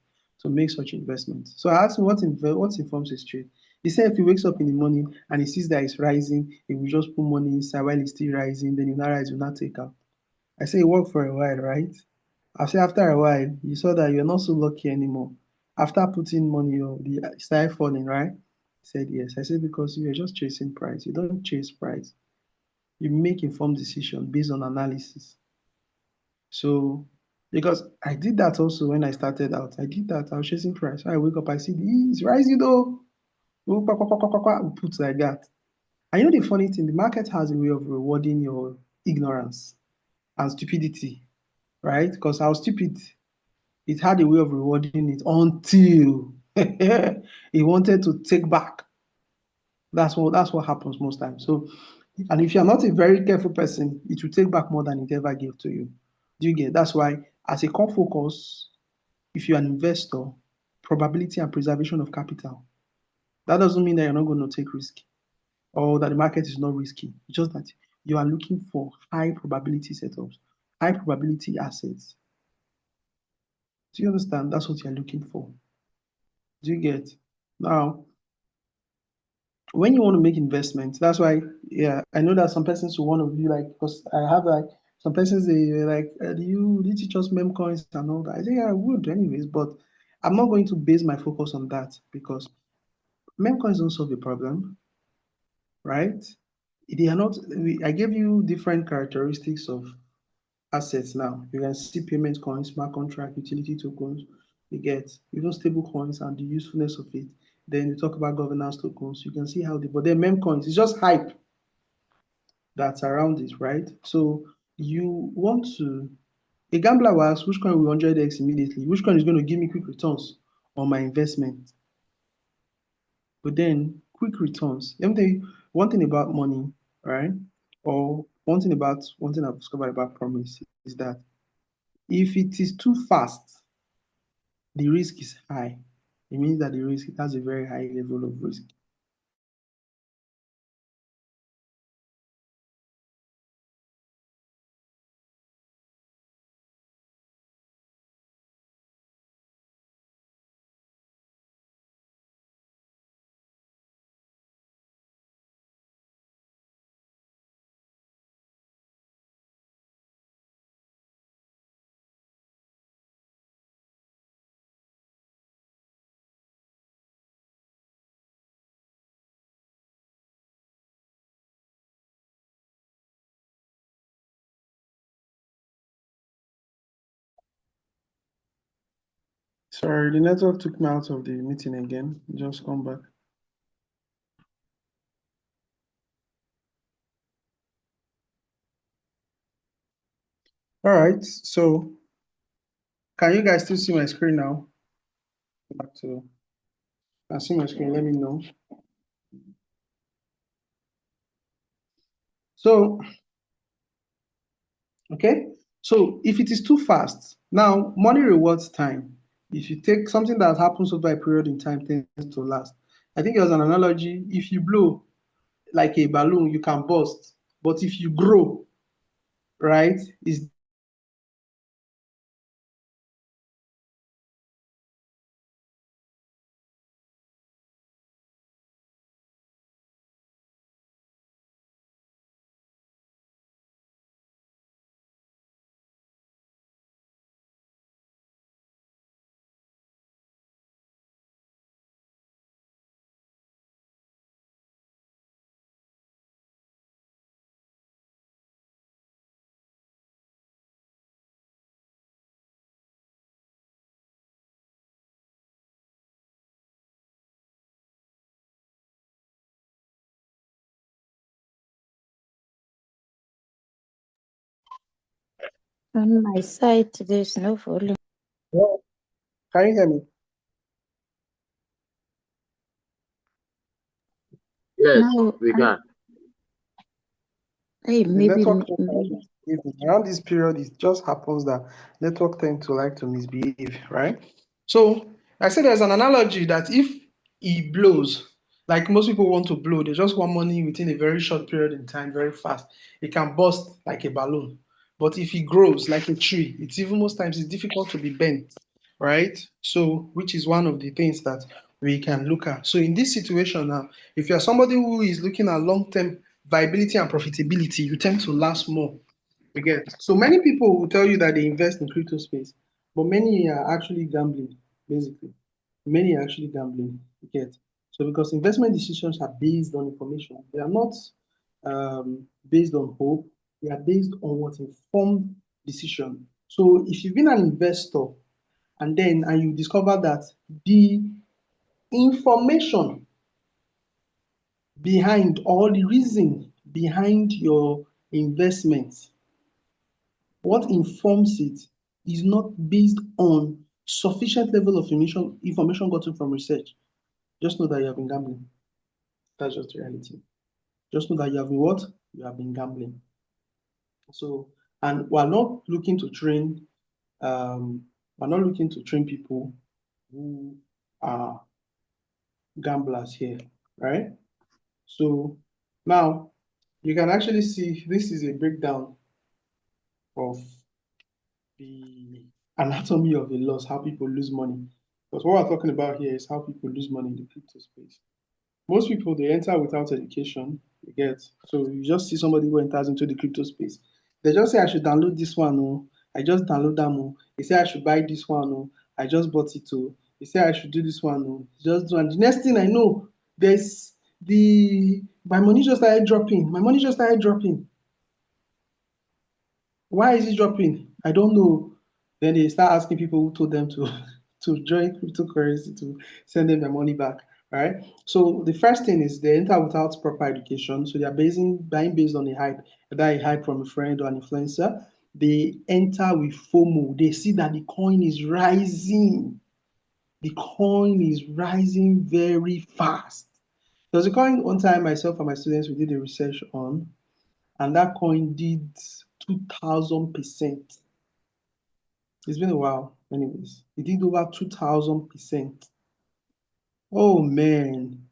to make such investment. So I asked him what informs his trade. He said if he wakes up in the morning and he sees that it's rising, he will just put money inside while it's still rising, then it will not rise, he will not take out. I say it worked for a while, right? I say after a while, you saw that you're not so lucky anymore. After putting money, it started falling, right? He said yes. I said because you're just chasing price. You don't chase price. You make informed decision based on analysis. So because I did that also when I started out. I did that. I was chasing price. I wake up, I see it's rising though. Oh, put like that. And you know the funny thing, the market has a way of rewarding your ignorance and stupidity, right? Because I was stupid. It had a way of rewarding it until it wanted to take back. That's what happens most times. So, and if you're not a very careful person, it will take back more than it ever gave to you. Do you get? That's why, as a core focus, if you're an investor, probability and preservation of capital. That doesn't mean that you're not going to take risk or that the market is not risky. It's just that you are looking for high probability setups, high probability assets. Do you understand? That's what you're looking for. Do you get? Now, when you want to make investments, that's why, yeah, I know that some persons will want to be like, because I have like some persons, they like, do you teach us meme coins and all that? I say, yeah, I would anyways, but I'm not going to base my focus on that because meme coins don't solve the problem, right? They are not, I gave you different characteristics of assets now. You can see payment coins, smart contract, utility tokens. You get even stable coins and the usefulness of it. Then you talk about governance tokens. You can see how but then meme coins, it's just hype that's around it, right? So you want to, a gambler will ask which coin will 100x immediately, which coin is going to give me quick returns on my investment. But then quick returns. Let me tell you one thing about money, right? Or one thing I've discovered about promise is that if it is too fast, the risk is high. It means that the risk, it has a very high level of risk. Sorry, the network took me out of the meeting again. Just come back. All right. So can you guys still see my screen now? Back to can see my screen. Let me know. So okay. So if it is too fast, now money rewards time. If you take something that happens over a period in time tends to last. I think there was an analogy. If you blow like a balloon, you can burst. But if you grow, right, is On my side, there's no volume. well, can you hear me? Yes, Now, we can. The maybe, network around this period, it just happens that network tend to like to misbehave, right? So I say there's an analogy that if it blows, like most people want to blow, they just want money within a very short period in time, very fast. It can burst like a balloon. But if it grows like a tree, it's even most times it's difficult to be bent, right? So which is one of the things that we can look at. So in this situation now, if you're somebody who is looking at long-term viability and profitability, you tend to last more. You get so many people will tell you that they invest in crypto space, but many are actually gambling, basically. Many are actually gambling. You get so because investment decisions are based on information. They are not based on hope. They are based on what informed decision. So if you've been an investor and you discover that the information behind or the reason behind your investment, what informs it is not based on sufficient level of information gotten from research. Just know that you have been gambling. That's just the reality. Just know that you have been what? You have been gambling. So, and we're not looking to train, we're not looking to train people who are gamblers here, right? So now you can actually see this is a breakdown of the anatomy of a loss, how people lose money. Because what we're talking about here is how people lose money in the crypto space. Most people they enter without education, you get. So you just see somebody who enters into the crypto space. They just say I should download this one, oh. I just download them, oh. They say I should buy this one, oh. I just bought it, oh. They say I should do this one, oh. Just do and the next thing I know, there's the my money just started dropping. My money just started dropping. Why is it dropping? I don't know. Then they start asking people who told them to to join cryptocurrency to send them their money back. Right. So the first thing is they enter without proper education. So they are buying based on a hype, either a hype from a friend or an influencer. They enter with FOMO. They see that the coin is rising. The coin is rising very fast. There was a coin one time myself and my students we did a research on, and that coin did 2000%. It's been a while, anyways. It did over 2000%. Oh man,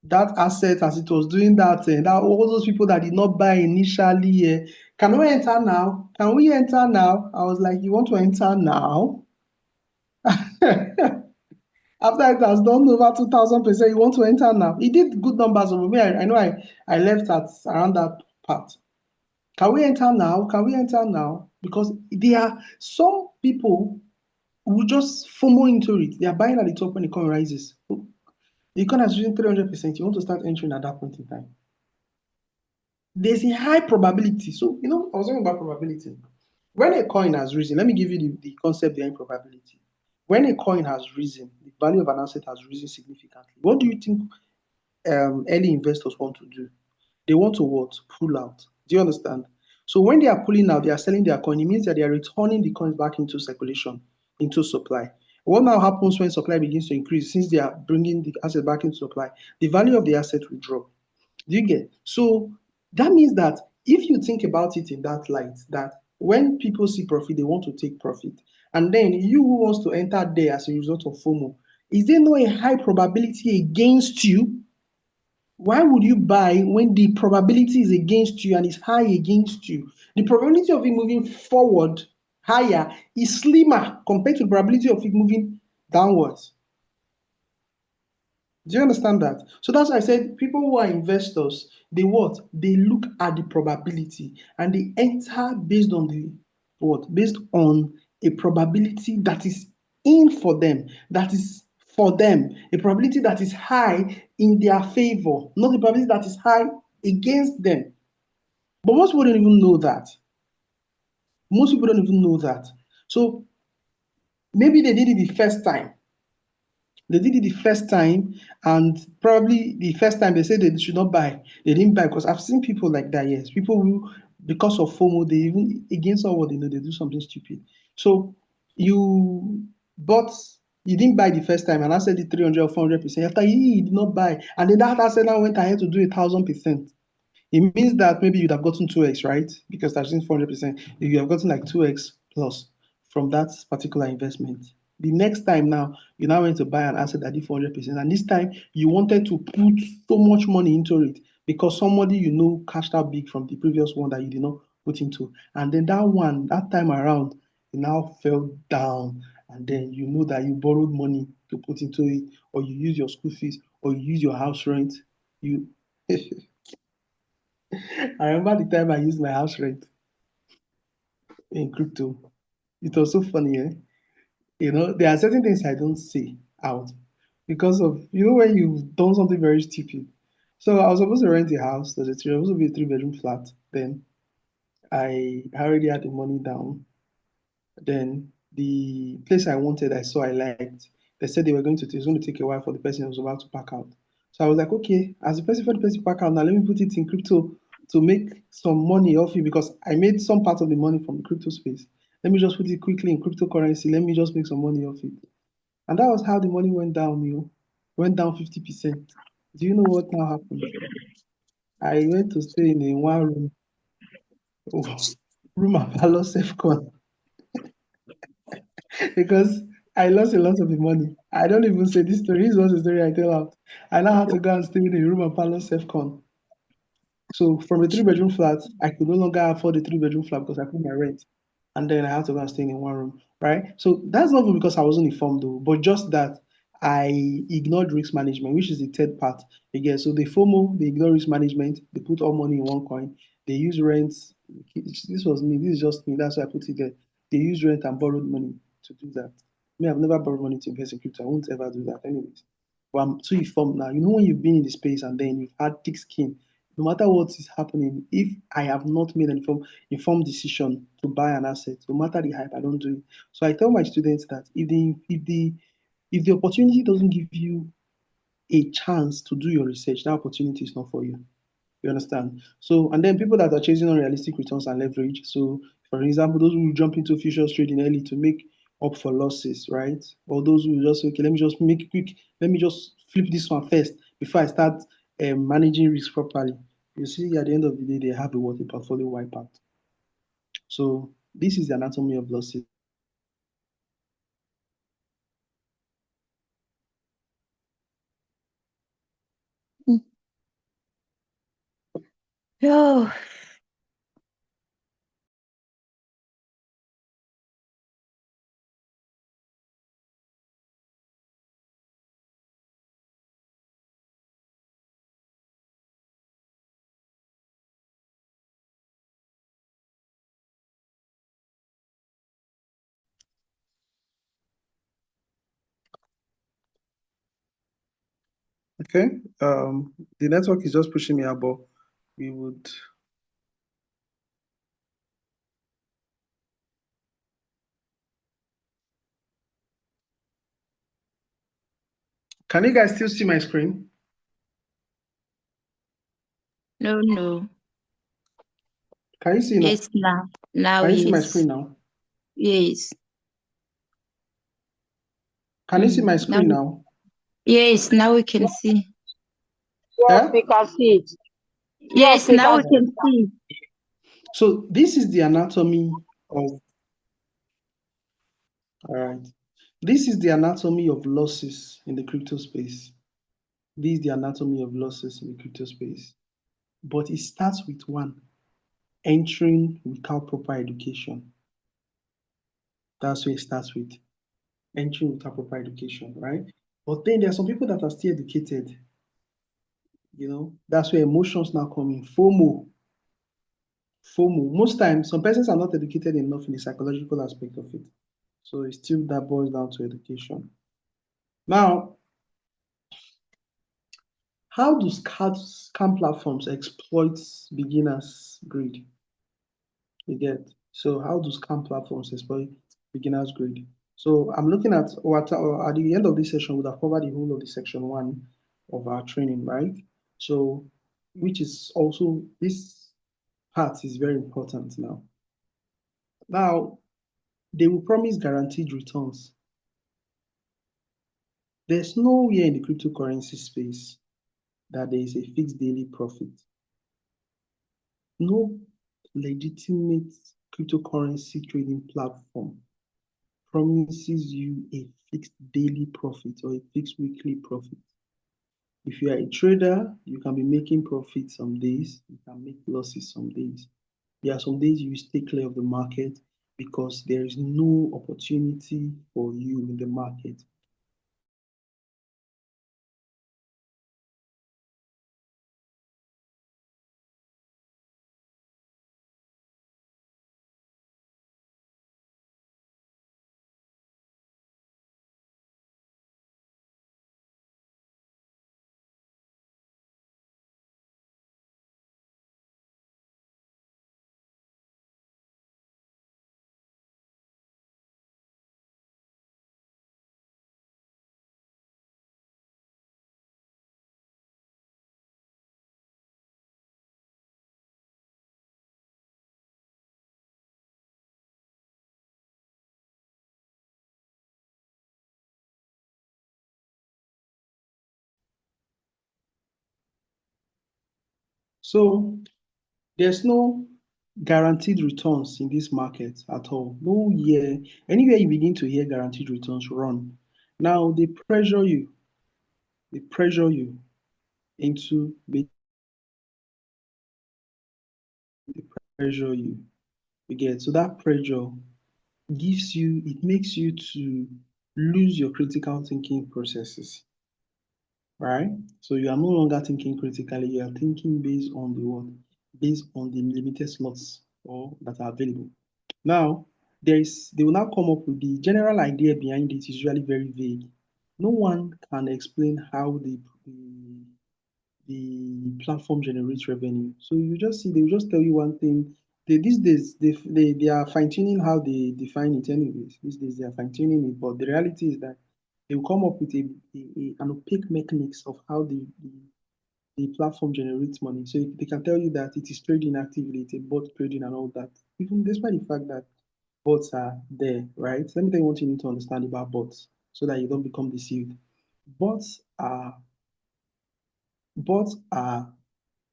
that asset as it was doing that, that all those people that did not buy initially, can we enter now? Can we enter now? I was like, you want to enter now? After it has done over 2000%, you want to enter now? It did good numbers over me. I know I left at around that part. Can we enter now? Can we enter now? Because there are some people who just FOMO into it. They are buying at the top when the coin rises. The coin is using 300%. You want to start entering at that point in time. There's a high probability. So, I was talking about probability. When a coin has risen, let me give you the concept behind probability. When a coin has risen, the value of an asset has risen significantly. What do you think early investors want to do? They want to what? Pull out. Do you understand? So when they are pulling out, they are selling their coin. It means that they are returning the coins back into circulation, into supply. What now happens when supply begins to increase? Since they are bringing the asset back into supply, the value of the asset will drop. Do you get? So that means that if you think about it in that light, that when people see profit, they want to take profit. And then you who wants to enter there as a result of FOMO, is there not a high probability against you? Why would you buy when the probability is against you and is high against you? The probability of it moving forward higher is slimmer compared to the probability of it moving downwards. Do you understand that? So that's why I said people who are investors, they what? They look at the probability and they enter based on the what? Based on a probability that is in for them, that is for them, a probability that is high in their favor, not a probability that is high against them. But most people don't even know that. Most people don't even know that. So maybe they did it the first time. They did it the first time, and probably the first time they said they should not buy. They didn't buy because I've seen people like that. Yes, people who, because of FOMO, they even against all what they know, they do something stupid. So you bought, you didn't buy the first time, and I said the 300 or 400%. After you did not buy, and then that asset now went ahead to do 1,000%. It means that maybe you'd have gotten 2x, right? Because that's in 400%. You have gotten like 2x plus from that particular investment. The next time now, you now went to buy an asset that did 400%. And this time, you wanted to put so much money into it because somebody you know cashed out big from the previous one that you did not put into. And then that one, that time around, it now fell down. And then you know that you borrowed money to put into it, or you use your school fees, or you use your house rent. You I remember the time I used my house rent in crypto. It was so funny, eh? There are certain things I don't say out because of, when you've done something very stupid. So I was supposed to rent a house. Supposed to be a three-bedroom flat. Then I already had the money down. Then the place I wanted, I saw I liked. They said it was going to take a while for the person who was about to pack out. So I was like, okay, as for the person to pack out, now let me put it in crypto to make some money off it because I made some part of the money from the crypto space. Let me just put it quickly in cryptocurrency. Let me just make some money off it. And that was how the money went down, went down 50%. Do you know what now happened? I went to stay in a one room, room and parlor safe con because I lost a lot of the money. I don't even say this story. This was a story I tell out. I now had to go and stay in a room and parlor safe con. So from a three-bedroom flat, I could no longer afford a three-bedroom flat because I put my rent. And then I had to go and stay in one room, right? So that's not even because I wasn't informed though, but just that I ignored risk management, which is the third part. Again, so they FOMO, they ignore risk management, they put all money in one coin, they use rents. This was me, this is just me, that's why I put it there. They use rent and borrowed money to do that. Me, I've never borrowed money to invest in crypto. I won't ever do that anyways. But I'm too informed now. When you've been in the space and then you've had thick skin, No matter what is happening, if I have not made an informed decision to buy an asset, no matter the hype, I don't do it. So I tell my students that if the opportunity doesn't give you a chance to do your research, that opportunity is not for you. You understand? So, and then people that are chasing unrealistic returns and leverage. So, for example, those who jump into futures trading early to make up for losses, right? Or those who just, okay, let me just make it quick. Let me just flip this one first before I start managing risk properly. You see, at the end of the day, they have a portfolio wipeout. So, this is the anatomy of losses. Oh, Okay. The network is just pushing me out, but we would. Can you guys still see my screen? no, no. Can you see now? Yes, now. Now, Can you see my yes. screen now? Yes. Can you see my Now, screen now? yes, now we can see. Yes, Yeah? we can see it. Yes, Yes, we now can we see Yeah. it. can see. So this is the anatomy of, all right. This is the anatomy of losses in the crypto space. This is the anatomy of losses in the crypto space. But it starts with one, entering without proper education. That's where it starts with, entering without proper education, right? But then there are some people that are still educated, that's where emotions now come in. FOMO. FOMO. Most times, some persons are not educated enough in the psychological aspect of it. So it still that boils down to education. Now, how do scam platforms exploit beginners' greed? You get. So how do scam platforms exploit beginners' greed? So I'm looking at what at the end of this session, we'll have covered the whole of the section one of our training, right? So, which is also this part is very important now. Now, they will promise guaranteed returns. There's nowhere in the cryptocurrency space that there is a fixed daily profit. No legitimate cryptocurrency trading platform promises you a fixed daily profit or a fixed weekly profit. If you are a trader, you can be making profit some days, you can make losses some days. There are some days you stay clear of the market because there is no opportunity for you in the market. So there's no guaranteed returns in this market at all. No year, anywhere you begin to hear guaranteed returns, run. Now they pressure you into making they pressure you. You get so that pressure it makes you to lose your critical thinking processes, right? So you are no longer thinking critically, you are thinking based on the what? Based on the limited slots or that are available. Now, they will now come up with the general idea behind it is usually very vague. No one can explain how the platform generates revenue. So you just see, they will just tell you one thing. These days, they are fine tuning how they define it, anyways. These days, they are fine tuning it, but the reality is that they will come up with an opaque mechanics of how the platform generates money. So they can tell you that it is trading actively, it's a bot trading and all that. Even despite the fact that bots are there, right? Let me tell you what you need to understand about bots so that you don't become deceived. Bots are bots are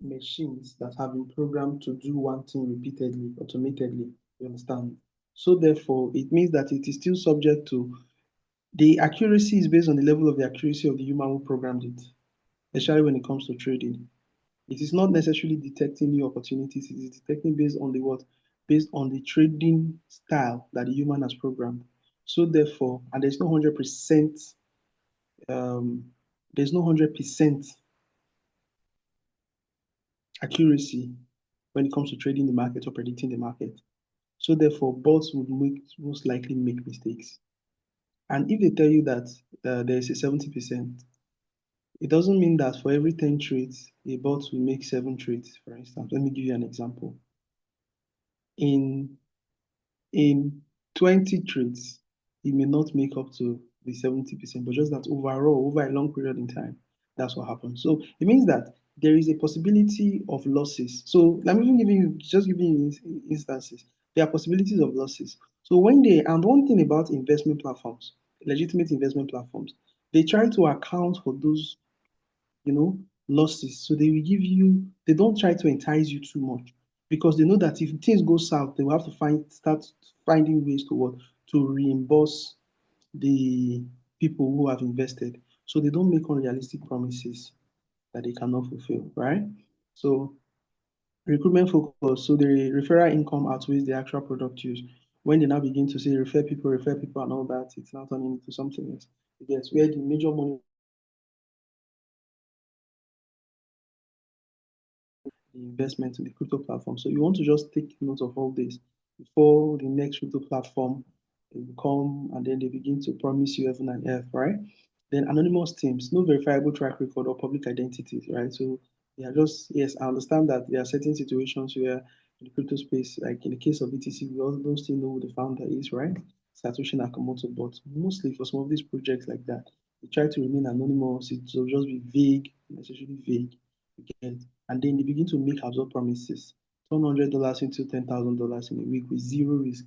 machines that have been programmed to do one thing repeatedly, automatically. You understand? So therefore, it means that it is still subject to the accuracy is based on the level of the accuracy of the human who programmed it, especially when it comes to trading. It is not necessarily detecting new opportunities. It is detecting based on the what? Based on the trading style that the human has programmed. So therefore, and um, there's no 100% accuracy when it comes to trading the market or predicting the market. So therefore, bots would most likely make mistakes. And if they tell you that there is a 70%, it doesn't mean that for every 10 trades, a bot will make 7 trades, for instance. Let me give you an example. In in 20 trades, it may not make up to the 70%, but just that overall, over a long period in time, that's what happens. So it means that there is a possibility of losses. So I'm even giving you instances. There are possibilities of losses. So and one thing about investment platforms, legitimate investment platforms, they try to account for those, you know, losses. So they don't try to entice you too much because they know that if things go south, they will have to start finding ways to what? To reimburse the people who have invested. So they don't make unrealistic promises that they cannot fulfill, right? So recruitment focus, so the referral income outweighs the actual product use. When they now begin to say refer people and all that, it's now turning into something else. Yes, where the major money the investment in the crypto platform. So you want to just take note of all this before the next crypto platform will come and then they begin to promise you heaven and earth, right? Then anonymous teams, no verifiable track record or public identities, right? So they are just, yes, I understand that there are certain situations where in the crypto space, like in the case of BTC, we all don't still know who the founder is, right? Satoshi Nakamoto, but mostly for some of these projects like that, they try to remain anonymous. It will just be vague, necessarily vague, again. And then they begin to make absurd promises. $100 into $10,000 in a week with zero risk.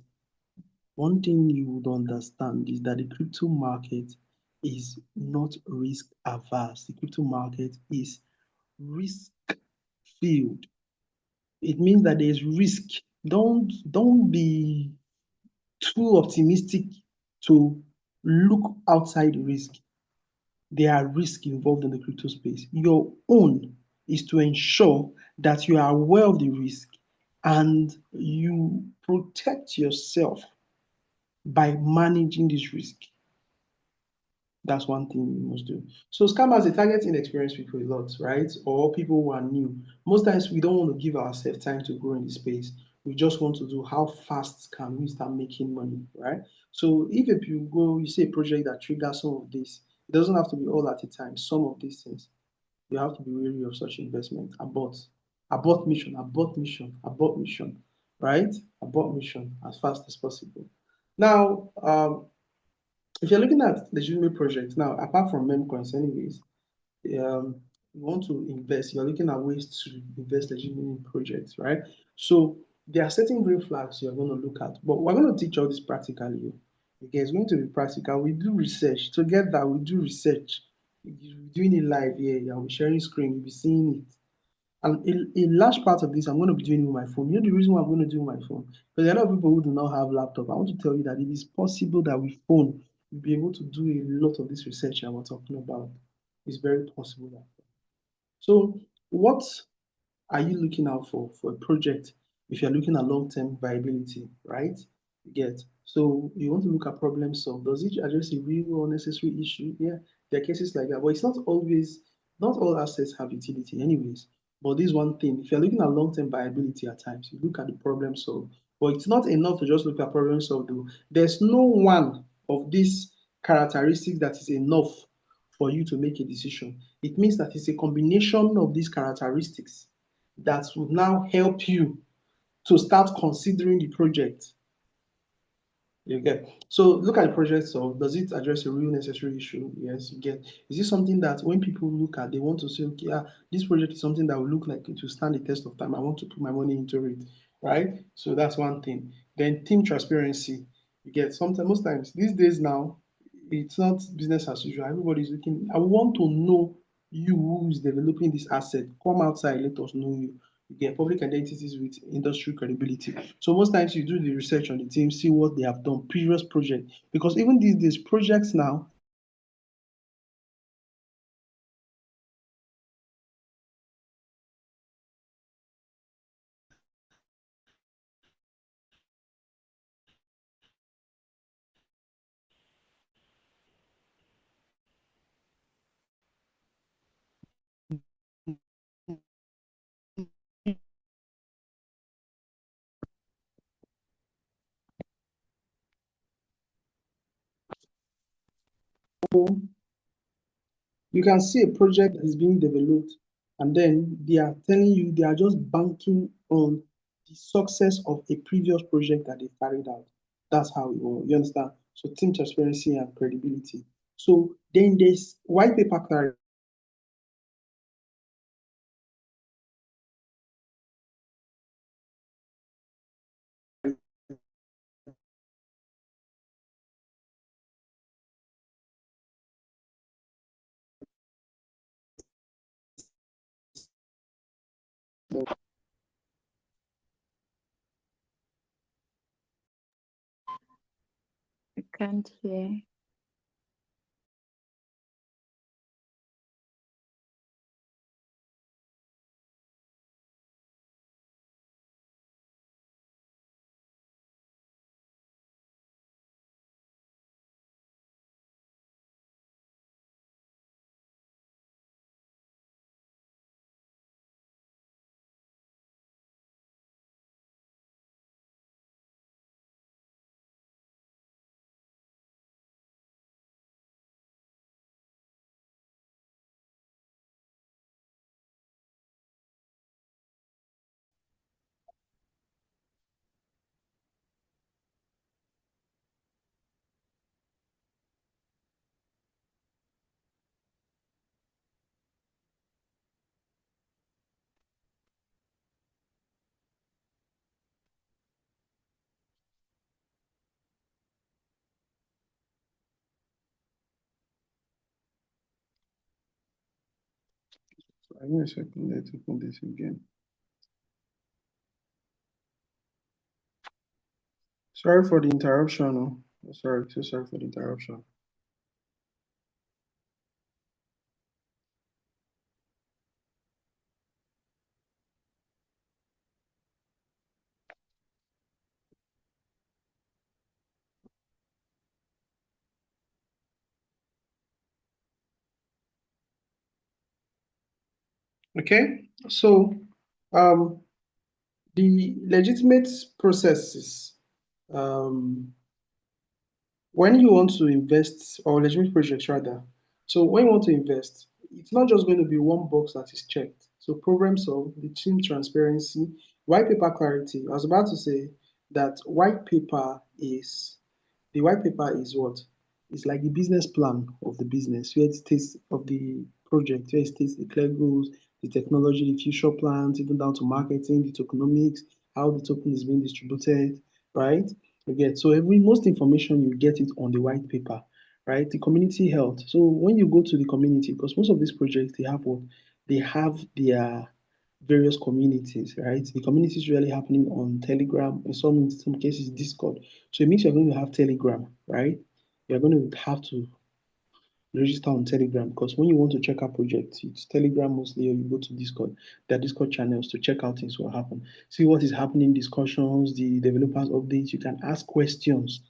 One thing you would understand is that the crypto market is not risk averse. The crypto market is risk filled. It means that there is risk. Don't be too optimistic to look outside risk. There are risks involved in the crypto space. Your own is to ensure that you are aware of the risk and you protect yourself by managing this risk. That's one thing you must do. So scammers, they target inexperienced people a lot, right? Or people who are new. Most times we don't want to give ourselves time to grow in the space. We just want to do how fast can we start making money, right? So if you see a project that triggers some of this, it doesn't have to be all at a time. Some of these things, you have to be wary of such investment. Abort mission, abort mission, abort mission, right? Abort mission as fast as possible. Now, if you're looking at legitimate projects, now apart from meme coins, anyways, you want to invest, you're looking at ways to invest legitimately in projects, right? So there are certain green flags you're going to look at, but we're going to teach all this practically. Okay, it's going to be practical. We do research together. We do research. You're doing it live here. Yeah, we're sharing screen. You'll be seeing it. And a large part of this, I'm going to be doing it with my phone. You know the reason why I'm going to do it with my phone? Because there are a lot of people who do not have laptop. I want to tell you that it is possible that with phone, you'll be able to do a lot of this research that we're talking about. It's very possible that. So what are you looking out for a project if you're looking at long-term viability, right? You get. So you want to look at problem solve. Does it address a real or necessary issue? Yeah, there are cases like that, but it's not all assets have utility anyways. But this one thing, if you're looking at long-term viability at times, you look at the problem solve. But it's not enough to just look at problem solve though. There's no one of these characteristics that is enough for you to make a decision. It means that it's a combination of these characteristics that will now help you to start considering the project. You get. So look at the project. So does it address a real necessary issue? Yes, you get. Is this something that when people look at, they want to say, okay, this project is something that will look like it will stand the test of time. I want to put my money into it, right? So that's one thing. Then team transparency. You get. Sometimes, most times these days now, it's not business as usual. Everybody's looking. I want to know you who is developing this asset. Come outside, let us know you. You get public identities with industry credibility. So most times you do the research on the team, see what they have done, previous project. Because even these days, projects now you can see a project that is being developed, and then they are telling you they are just banking on the success of a previous project that they carried out. That's how it works. You understand? So team transparency and credibility. So then there's white paper clarity. I can't hear. I need a second. Let's open this again. Sorry for the interruption. Sorry, so sorry for the interruption. Okay, so um, the legitimate processes, um, when you want to invest, or legitimate projects rather, so when you want to invest, it's not just going to be one box that is checked. So problem solved, the team transparency, white paper clarity. I was about to say that the white paper is what? It's like the business plan of the business, where it states of the project, where it states the clear goals, the technology, the future plans, even down to marketing, the tokenomics, how the token is being distributed, right? You get so every most information you get it on the white paper, right? The community health. So when you go to the community, because most of these projects they have what they have their various communities, right? The community is really happening on Telegram, in some cases Discord. So it means you're going to have Telegram, right? You're going to have to register on Telegram because when you want to check out projects, it's Telegram mostly, or you go to Discord. There are Discord channels to check out things will happen. See what is happening, discussions, the developers updates. You can ask questions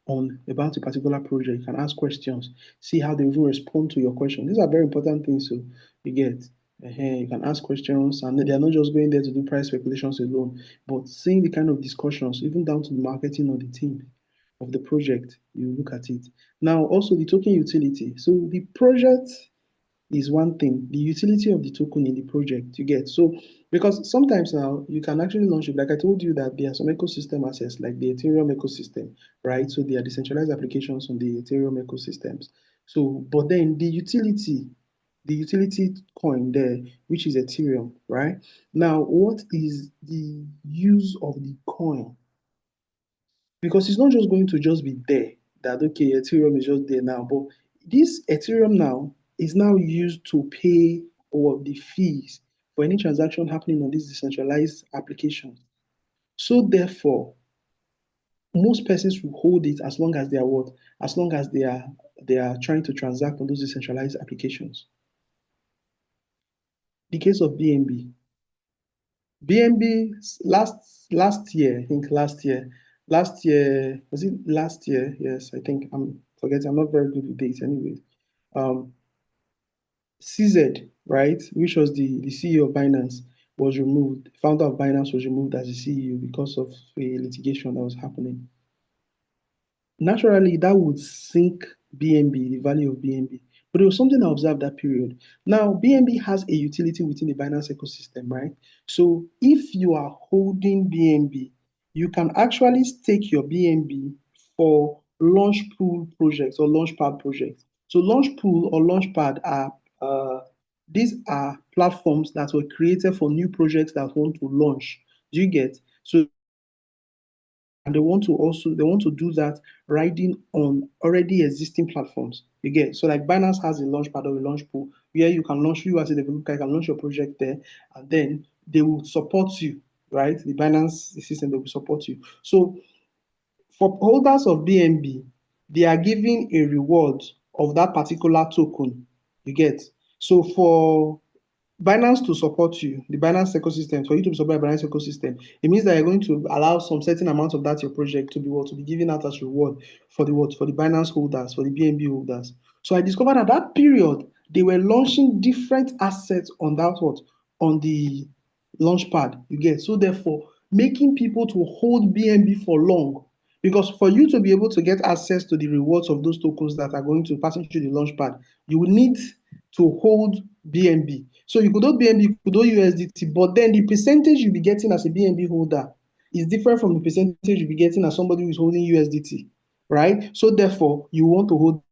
on about a particular project. You can ask questions, see how they will respond to your question. These are very important things. So you get. You can ask questions, and they are not just going there to do price speculations alone, but seeing the kind of discussions, even down to the marketing of the team, of the project, you look at it. Now, also the token utility. So the project is one thing, the utility of the token in the project you get. So because sometimes now you can actually launch it, like I told you that there are some ecosystem assets like the Ethereum ecosystem, right? So there are decentralized applications on the Ethereum ecosystems. So, but then the utility coin there, which is Ethereum, right? Now, what is the use of the coin? Because it's not just going to just be there that okay, Ethereum is just there now, but this Ethereum now is now used to pay or the fees for any transaction happening on these decentralized applications. So therefore, most persons will hold it as long as they are what? As long as they are trying to transact on those decentralized applications. The case of BNB. BNB last year, I think last year, was it last year? Yes, I think I'm forgetting. I'm not very good with dates anyways. Um, CZ, right, which was the CEO of Binance, was removed. The founder of Binance was removed as the CEO because of a litigation that was happening. Naturally, that would sink BNB, the value of BNB. But it was something I observed that period. Now, BNB has a utility within the Binance ecosystem, right? So if you are holding BNB, you can actually stake your BNB for launch pool projects or launchpad projects. So launch pool or launchpad are these are platforms that were created for new projects that want to launch. Do you get? So and they want to do that riding on already existing platforms. You get so like Binance has a launch pad or a launch pool where you as a developer can launch your project there, and then they will support you, right? The Binance system they will support you. So for holders of BNB, they are giving a reward of that particular token. You get so for Binance to support you, the Binance ecosystem, for you to be supported by Binance ecosystem, it means that you're going to allow some certain amount of that your project to be what to be given out as reward for the what for the Binance holders, for the BNB holders. So I discovered at that period they were launching different assets on that what on the launchpad. You get so therefore making people to hold BNB for long. Because for you to be able to get access to the rewards of those tokens that are going to pass into the launchpad, you will need to hold BNB. So you could hold BNB, you could hold USDT, but then the percentage you'll be getting as a BNB holder is different from the percentage you'll be getting as somebody who's holding USDT, right? So therefore, you want to hold.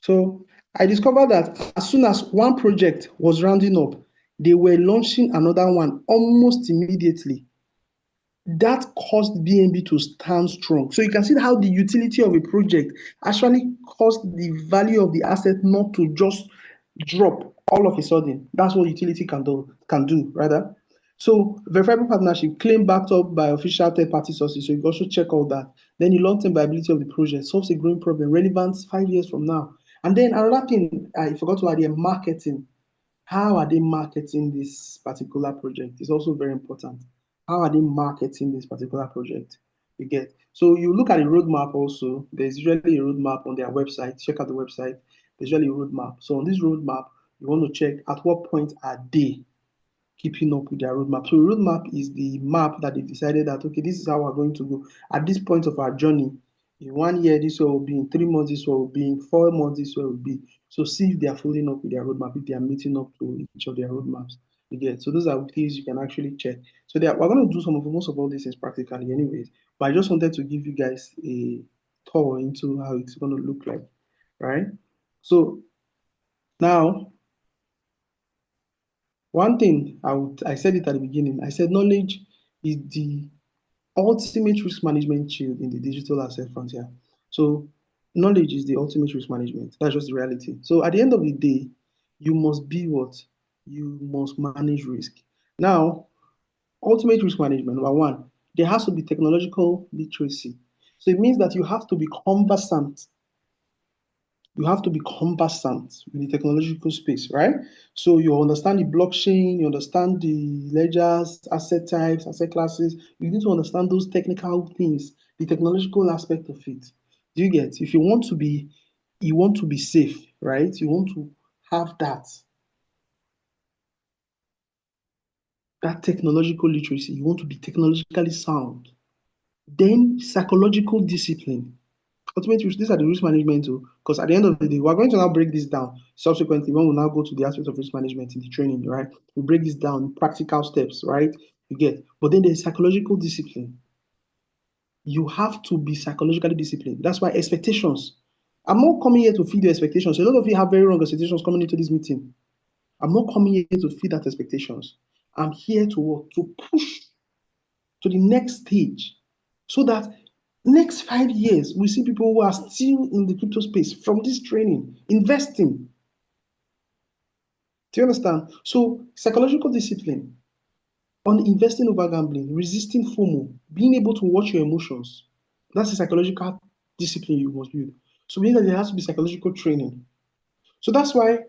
So I discovered that as soon as one project was rounding up, they were launching another one almost immediately. That caused BNB to stand strong. So you can see how the utility of a project actually caused the value of the asset not to just drop all of a sudden. That's what utility can do rather. So verifiable partnership claim backed up by official third-party sources. So you can also check all that. Then the long-term viability of the project solves a growing problem relevant 5 years from now. And then another thing I forgot to add here, marketing. How are they marketing this particular project is also very important. How are they marketing this particular project? You get so you look at the roadmap also. There's usually a roadmap on their website. Check out the website. There's usually a roadmap. So on this roadmap, you want to check at what point are they keeping up with their roadmap. So roadmap is the map that they decided that okay, this is how we're going to go at this point of our journey. In 1 year, this will be in 3 months, this will be in 4 months, this will be. So see if they are following up with their roadmap, if they are meeting up to each of their roadmaps. You get so those are things you can actually check. So we're going to do most of all these things practically, anyways. But I just wanted to give you guys a tour into how it's going to look like, right? So now one thing I said it at the beginning. I said knowledge is the ultimate risk management shield in the digital asset frontier. So knowledge is the ultimate risk management. That's just the reality. So at the end of the day, you must be what? You must manage risk. Now, ultimate risk management, number one, there has to be technological literacy. So it means that you have to be conversant. You have to be conversant with the technological space, right? So you understand the blockchain, you understand the ledgers, asset types, asset classes. You need to understand those technical things, the technological aspect of it. Do you get? If you want to be safe, right? You want to have that technological literacy. You want to be technologically sound. Then psychological discipline. Ultimately, these are the risk management too, because at the end of the day, we're going to now break this down subsequently when we now go to the aspect of risk management in the training, right? We break this down, practical steps, right? You get, but then there's psychological discipline. You have to be psychologically disciplined. That's why expectations. I'm not coming here to feed your expectations. A lot of you have very wrong expectations coming into this meeting. I'm not coming here to feed that expectations. I'm here to work, to push to the next stage so that next 5 years we see people who are still in the crypto space from this training investing. Do you understand? So psychological discipline on investing over gambling, resisting FOMO, being able to watch your emotions, that's a psychological discipline you must build. So means that there has to be psychological training. So that's why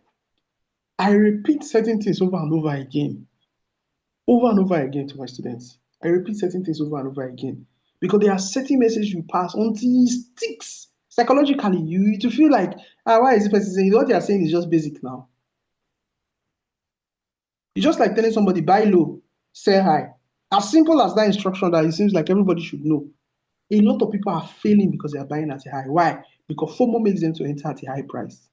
I repeat certain things over and over again to my students. I repeat certain things over and over again because there are certain messages you pass until it sticks psychologically. You to feel like, why is this person saying what they are saying is just basic now? It's just like telling somebody buy low, sell high. As simple as that instruction that it seems like everybody should know. A lot of people are failing because they are buying at a high. Why? Because FOMO makes them to enter at a high price.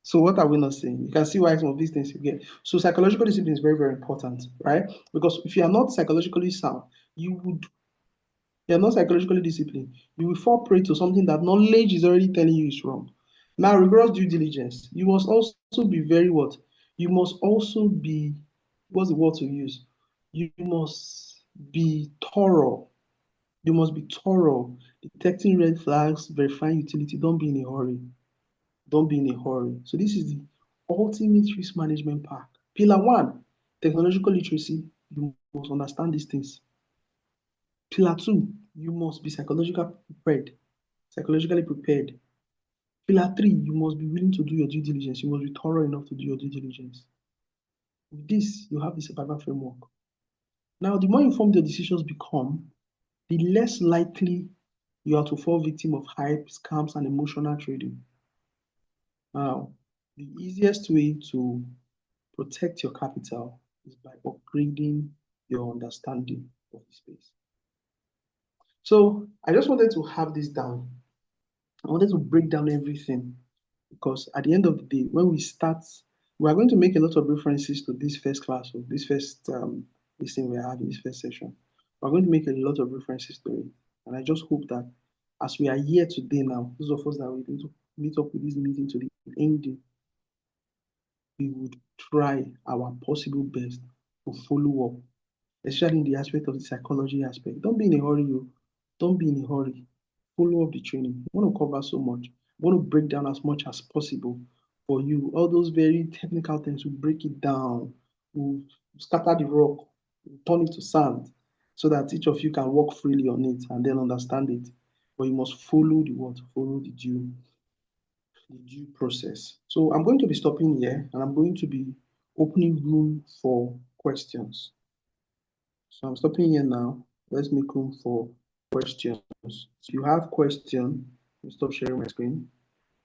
So what are we not saying? You can see why some of these things you get. So psychological discipline is very, very important, right? Because if you are not psychologically sound, you're not psychologically disciplined, you will fall prey to something that knowledge is already telling you is wrong. Now, rigorous due diligence. You must also be very what? You must also be, what's the word to use? You must be thorough. You must be thorough. Detecting red flags, verifying utility. Don't be in a hurry. Don't be in a hurry. So this is the ultimate risk management pack. Pillar one, technological literacy. You must understand these things. Pillar two, you must be psychologically prepared. Pillar three, you must be willing to do your due diligence. You must be thorough enough to do your due diligence. With this, you have the survival framework. Now, the more informed your decisions become, the less likely you are to fall victim of hype, scams, and emotional trading. Now, the easiest way to protect your capital is by upgrading your understanding of the space. So I just wanted to have this down. I wanted to break down everything because at the end of the day, when we start, we are going to make a lot of references to this first class or this first this thing we are having, this first session. We're going to make a lot of references to it. And I just hope that as we are here today now, those of us that we need to meet up with this meeting to the ending, we would try our possible best to follow up, especially in the aspect of the psychology aspect. Don't be in a hurry, you. Don't be in a hurry. Follow up the training. I want to cover so much. I want to break down as much as possible for you. All those very technical things, we break it down. We'll scatter the rock, we'll turn it to sand so that each of you can walk freely on it and then understand it. But you must follow the what? Follow the due process. So I'm going to be stopping here and I'm going to be opening room for questions. So I'm stopping here now. Let's make room for questions. If you have question, stop sharing my screen.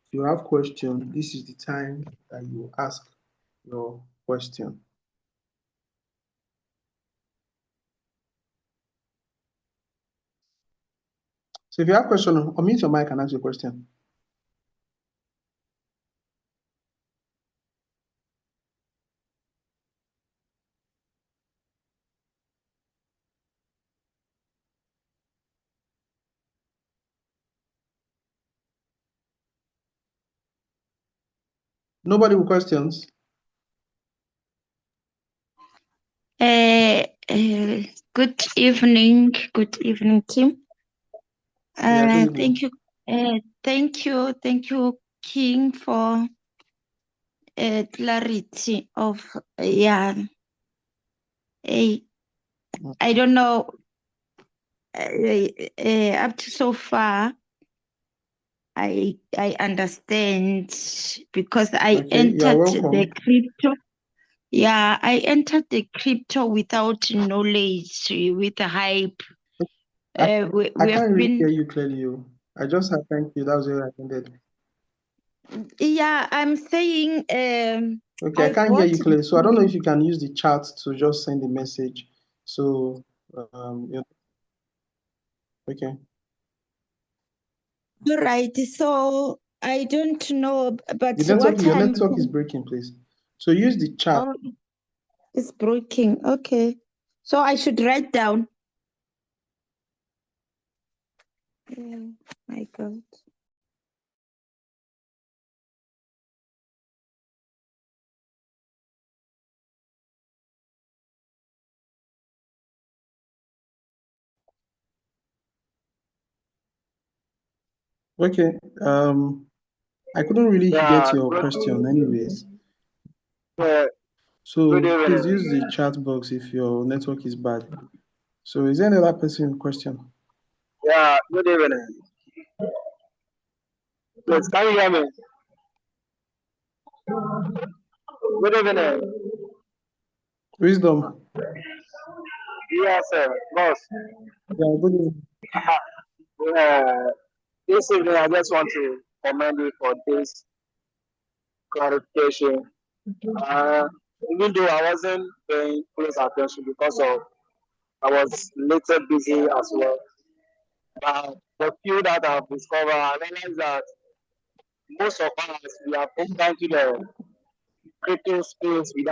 If you have question, this is the time that you ask your question. So if you have question, unmute your mic and ask your question. Nobody with questions? Good evening. Good evening, Kim. Yeah, good evening. Thank you, King, for clarity of I don't know. Up to so far, I understand because I Okay, you are entered the welcome. crypto. Yeah, I entered the crypto without knowledge, with hype. I, I We have can't really been, hear you clearly. I just said thank you. That was where I ended. yeah, I'm saying Okay, I I can't hear bought you the clearly. So I don't know if you can use the chat to just send a message. So, yeah, okay. All right, so I don't know, but Your what I'm network is breaking, please. So use the chat. oh, it's breaking. Okay, so I should write down. Oh my God. Okay. I couldn't really get Yeah, your question anyways. good So please evening. use the chat box if your network is bad. So is there any other person in question? Yeah, good evening. Please, can you hear me? Good evening. Wisdom. Yes, sir. Boss. Yeah, good evening. Yeah, this evening, I just want to commend you for this clarification. Uh, Even though I wasn't paying close attention because of I was little busy as well. The few that I've discovered, I realized that most of us we have entered into the crypto space without